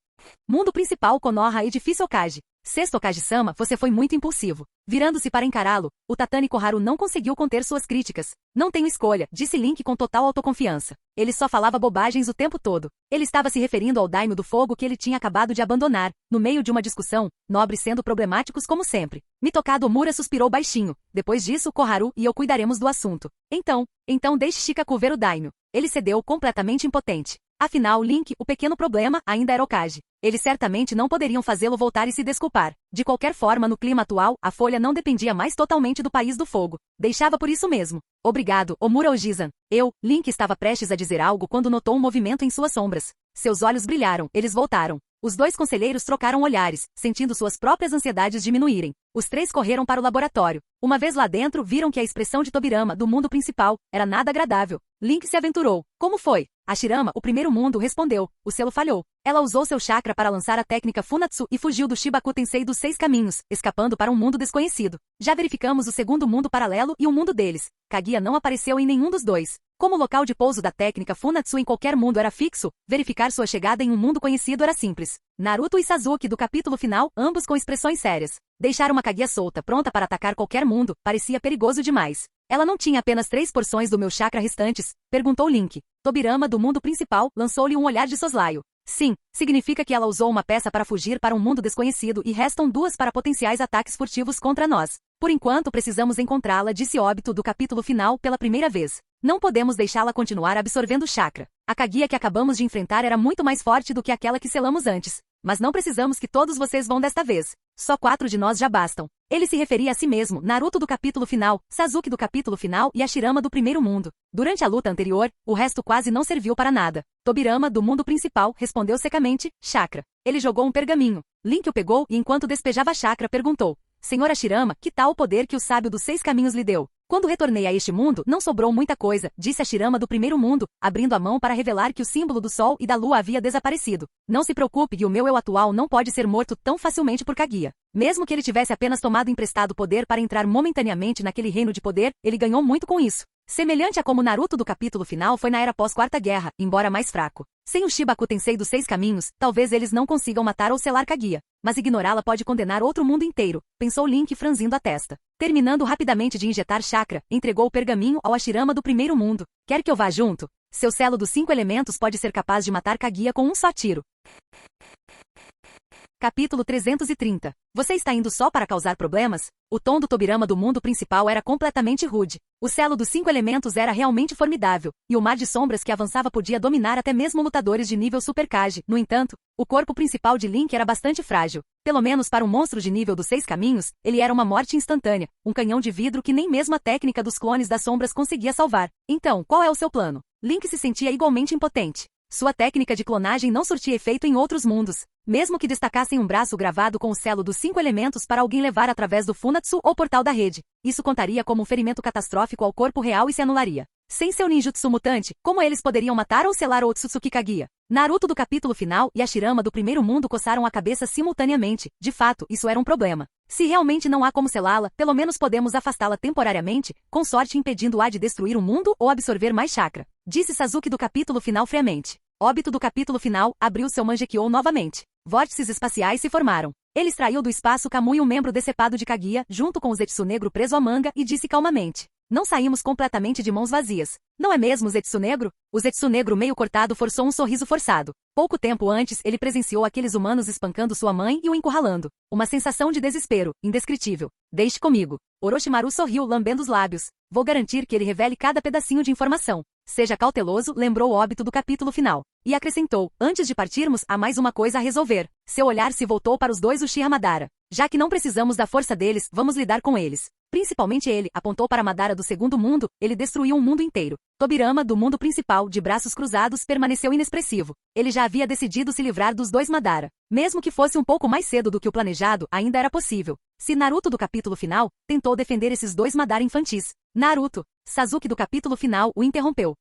Mundo principal Konoha Edifício Okage. Sexto Okage-sama, você foi muito impulsivo. Virando-se para encará-lo, o Tatani Koharu não conseguiu conter suas críticas. Não tenho escolha, disse Link com total autoconfiança. Ele só falava bobagens o tempo todo. Ele estava se referindo ao Daimyo do Fogo que ele tinha acabado de abandonar, no meio de uma discussão, nobres sendo problemáticos como sempre. Mitokado Omura suspirou baixinho. Depois disso, Koharu e eu cuidaremos do assunto. Então deixe Shikaku ver o Daimyo. Ele cedeu completamente impotente. Afinal, Link, o pequeno problema, ainda era Okage. Eles certamente não poderiam fazê-lo voltar e se desculpar. De qualquer forma, no clima atual, a folha não dependia mais totalmente do País do Fogo. Deixava por isso mesmo. Obrigado, Omura Ojizan. Link estava prestes a dizer algo quando notou um movimento em suas sombras. Seus olhos brilharam, eles voltaram. Os dois conselheiros trocaram olhares, sentindo suas próprias ansiedades diminuírem. Os três correram para o laboratório. Uma vez lá dentro, viram que a expressão de Tobirama, do mundo principal, era nada agradável. Link se aventurou. Como foi? A Shirama, o primeiro mundo, respondeu. O selo falhou. Ela usou seu chakra para lançar a técnica Funatsu e fugiu do Shibaku Tensei dos 6 caminhos, escapando para um mundo desconhecido. Já verificamos o segundo mundo paralelo e o mundo deles. Kaguya não apareceu em nenhum dos dois. Como o local de pouso da técnica Funatsu em qualquer mundo era fixo, verificar sua chegada em um mundo conhecido era simples. Naruto e Sasuke do capítulo final, ambos com expressões sérias. Deixar uma Kaguya solta, pronta para atacar qualquer mundo, parecia perigoso demais. Ela não tinha apenas 3 porções do meu chakra restantes? Perguntou Link. Tobirama do mundo principal lançou-lhe um olhar de soslaio. Sim, significa que ela usou uma peça para fugir para um mundo desconhecido e restam 2 para potenciais ataques furtivos contra nós. Por enquanto precisamos encontrá-la, disse Obito do capítulo final pela primeira vez. Não podemos deixá-la continuar absorvendo chakra. A Kaguya que acabamos de enfrentar era muito mais forte do que aquela que selamos antes. Mas não precisamos que todos vocês vão desta vez. Só 4 de nós já bastam. Ele se referia a si mesmo, Naruto do capítulo final, Sasuke do capítulo final e a Shirama do primeiro mundo. Durante a luta anterior, o resto quase não serviu para nada. Tobirama, do mundo principal, respondeu secamente, chakra. Ele jogou um pergaminho. Link o pegou e enquanto despejava chakra perguntou. Senhora Shirama, que tal o poder que o sábio dos 6 caminhos lhe deu? Quando retornei a este mundo, não sobrou muita coisa, disse a Shirama do primeiro mundo, abrindo a mão para revelar que o símbolo do sol e da lua havia desaparecido. Não se preocupe que o meu eu atual não pode ser morto tão facilmente por Kaguya. Mesmo que ele tivesse apenas tomado emprestado poder para entrar momentaneamente naquele reino de poder, ele ganhou muito com isso. Semelhante a como Naruto do capítulo final foi na era pós-Quarta Guerra, embora mais fraco. Sem o Shibaku Tensei dos 6 caminhos, talvez eles não consigam matar ou selar Kaguya. Mas ignorá-la pode condenar outro mundo inteiro, pensou Link franzindo a testa. Terminando rapidamente de injetar chakra, entregou o pergaminho ao Hashirama do primeiro mundo. Quer que eu vá junto? Seu selo dos 5 elementos pode ser capaz de matar Kaguya com um só tiro. Capítulo 330. Você está indo só para causar problemas? O tom do Tobirama do mundo principal era completamente rude. O selo dos 5 elementos era realmente formidável, e o mar de sombras que avançava podia dominar até mesmo lutadores de nível Super Kage. No entanto, o corpo principal de Link era bastante frágil. Pelo menos para um monstro de nível dos 6 caminhos, ele era uma morte instantânea, um canhão de vidro que nem mesmo a técnica dos clones das sombras conseguia salvar. Então, qual é o seu plano? Link se sentia igualmente impotente. Sua técnica de clonagem não surtia efeito em outros mundos. Mesmo que destacassem um braço gravado com o selo dos 5 elementos para alguém levar através do Funatsu ou portal da rede, isso contaria como um ferimento catastrófico ao corpo real e se anularia. Sem seu ninjutsu mutante, como eles poderiam matar ou selar Otsutsuki Kaguya? Naruto do capítulo final e Hashirama do primeiro mundo coçaram a cabeça simultaneamente. De fato, isso era um problema. Se realmente não há como selá-la, pelo menos podemos afastá-la temporariamente, com sorte impedindo-a de destruir o mundo ou absorver mais chakra. Disse Sasuke do capítulo final friamente. Obito do capítulo final abriu seu Mangekyou novamente. Vórtices espaciais se formaram. Ele extraiu do espaço Kamui um membro decepado de Kaguya, junto com o Zetsu negro preso à manga, e disse calmamente. Não saímos completamente de mãos vazias. Não é mesmo, Zetsu negro? O Zetsu negro meio cortado forçou um sorriso forçado. Pouco tempo antes, ele presenciou aqueles humanos espancando sua mãe e o encurralando. Uma sensação de desespero, indescritível. Deixe comigo. Orochimaru sorriu, lambendo os lábios. Vou garantir que ele revele cada pedacinho de informação. Seja cauteloso, lembrou o Obito do capítulo final. E acrescentou, antes de partirmos, há mais uma coisa a resolver. Seu olhar se voltou para os dois Uchiha Madara. Já que não precisamos da força deles, vamos lidar com eles. Principalmente ele, apontou para Madara do segundo mundo, ele destruiu um mundo inteiro. Tobirama, do mundo principal, de braços cruzados, permaneceu inexpressivo. Ele já havia decidido se livrar dos dois Madara. Mesmo que fosse um pouco mais cedo do que o planejado, ainda era possível. Se Naruto do capítulo final, tentou defender esses dois Madara infantis. Naruto, Sasuke do capítulo final o interrompeu.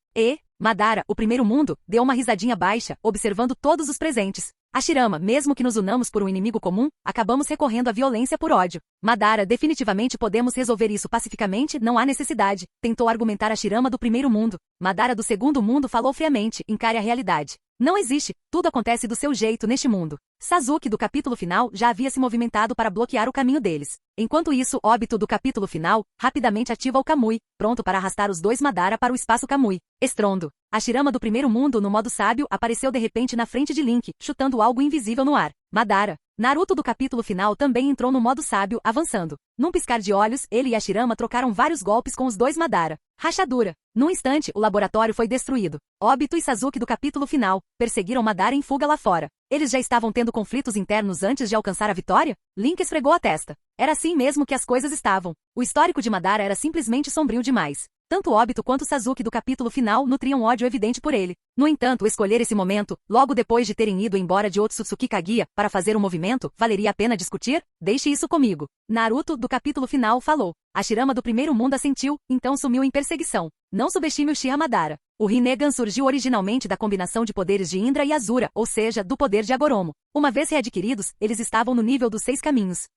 Madara, o primeiro mundo, deu uma risadinha baixa, observando todos os presentes. Hashirama, mesmo que nos unamos por um inimigo comum, acabamos recorrendo à violência por ódio. Madara, definitivamente podemos resolver isso pacificamente, não há necessidade, tentou argumentar Hashirama do primeiro mundo. Madara do segundo mundo falou friamente, encare a realidade. Não existe, tudo acontece do seu jeito neste mundo. Sasuke do capítulo final já havia se movimentado para bloquear o caminho deles. Enquanto isso, Obito do capítulo final rapidamente ativa o Kamui, pronto para arrastar os dois Madara para o espaço Kamui. Estrondo. Hashirama do primeiro mundo no modo sábio apareceu de repente na frente de Link, chutando algo invisível no ar. Madara. Naruto do capítulo final também entrou no modo sábio, avançando. Num piscar de olhos, ele e Hashirama trocaram vários golpes com os dois Madara. Rachadura. Num instante, o laboratório foi destruído. Obito e Sasuke do capítulo final perseguiram Madara em fuga lá fora. Eles já estavam tendo conflitos internos antes de alcançar a vitória? Link esfregou a testa. Era assim mesmo que as coisas estavam. O histórico de Madara era simplesmente sombrio demais. Tanto Obito quanto Sasuke do capítulo final nutriam ódio evidente por ele. No entanto, escolher esse momento, logo depois de terem ido embora de Otsutsuki Kaguya, para fazer um movimento, valeria a pena discutir? Deixe isso comigo. Naruto, do capítulo final, falou. Hashirama do primeiro mundo assentiu, então sumiu em perseguição. Não subestime o Uchiha Madara. O Rinnegan surgiu originalmente da combinação de poderes de Indra e Azura, ou seja, do poder de Agoromo. Uma vez readquiridos, eles estavam no nível dos 6 caminhos.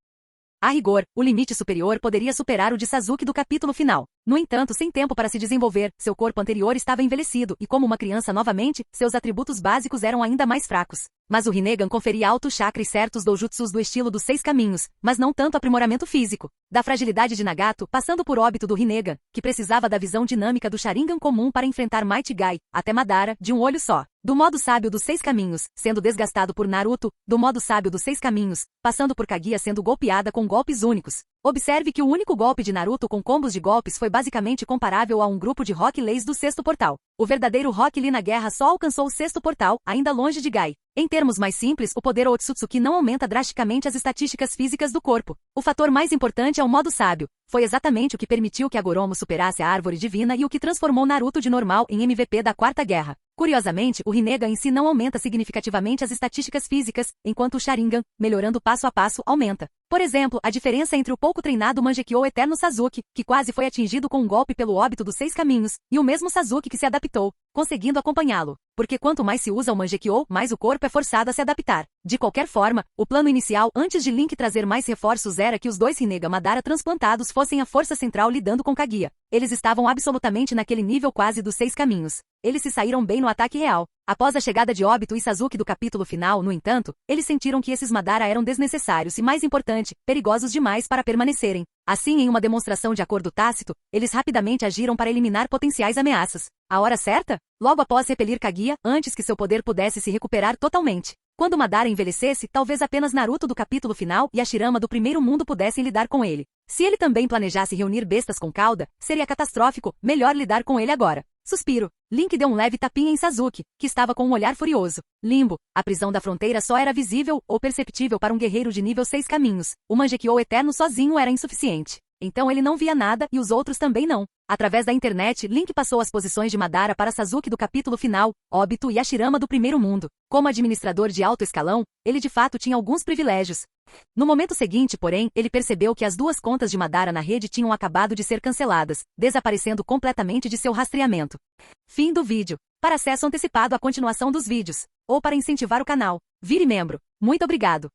A rigor, o limite superior poderia superar o de Sasuke do capítulo final. No entanto, sem tempo para se desenvolver, seu corpo anterior estava envelhecido e como uma criança novamente, seus atributos básicos eram ainda mais fracos. Mas o Rinnegan conferia alto chakra e certos doujutsus do estilo dos 6 caminhos, mas não tanto aprimoramento físico. Da fragilidade de Nagato, passando por Obito do Rinnegan, que precisava da visão dinâmica do Sharingan comum para enfrentar Might Guy, até Madara, de um olho só. Do modo sábio dos 6 caminhos, sendo desgastado por Naruto, do modo sábio dos 6 caminhos, passando por Kaguya sendo golpeada com golpes únicos. Observe que o único golpe de Naruto com combos de golpes foi basicamente comparável a um grupo de Rock Leis do 6º portal. O verdadeiro Rock Lee na guerra só alcançou o 6º portal, ainda longe de Gai. Em termos mais simples, o poder Otsutsuki não aumenta drasticamente as estatísticas físicas do corpo. O fator mais importante é o modo sábio. Foi exatamente o que permitiu que Agoromo superasse a árvore divina e o que transformou Naruto de normal em MVP da Quarta Guerra. Curiosamente, o Rinnegan em si não aumenta significativamente as estatísticas físicas, enquanto o Sharingan, melhorando passo a passo, aumenta. Por exemplo, a diferença entre o pouco treinado Mangekyou Eterno Sasuke, que quase foi atingido com um golpe pelo Obito dos 6 caminhos, e o mesmo Sasuke que se adaptou, conseguindo acompanhá-lo. Porque quanto mais se usa o Mangekyou, mais o corpo é forçado a se adaptar. De qualquer forma, o plano inicial antes de Link trazer mais reforços era que os dois Rinnegan Madara transplantados fossem a força central lidando com Kaguya. Eles estavam absolutamente naquele nível quase dos 6 caminhos. Eles se saíram bem no ataque real. Após a chegada de Obito e Sasuke do capítulo final, no entanto, eles sentiram que esses Madara eram desnecessários e, mais importante, perigosos demais para permanecerem. Assim, em uma demonstração de acordo tácito, eles rapidamente agiram para eliminar potenciais ameaças. A hora certa? Logo após repelir Kaguya, antes que seu poder pudesse se recuperar totalmente. Quando Madara envelhecesse, talvez apenas Naruto do capítulo final e Hashirama do primeiro mundo pudessem lidar com ele. Se ele também planejasse reunir bestas com cauda, seria catastrófico, melhor lidar com ele agora. Suspiro. Link deu um leve tapinha em Sasuke, que estava com um olhar furioso. Limbo. A prisão da fronteira só era visível ou perceptível para um guerreiro de nível 6 caminhos. O Mangekyou eterno sozinho era insuficiente. Então ele não via nada e os outros também não. Através da internet, Link passou as posições de Madara para Sasuke do capítulo final, Obito e Hashirama do primeiro mundo. Como administrador de alto escalão, ele de fato tinha alguns privilégios. No momento seguinte, porém, ele percebeu que as duas contas de Madara na rede tinham acabado de ser canceladas, desaparecendo completamente de seu rastreamento. Fim do vídeo. Para acesso antecipado à continuação dos vídeos, ou para incentivar o canal, vire membro. Muito obrigado.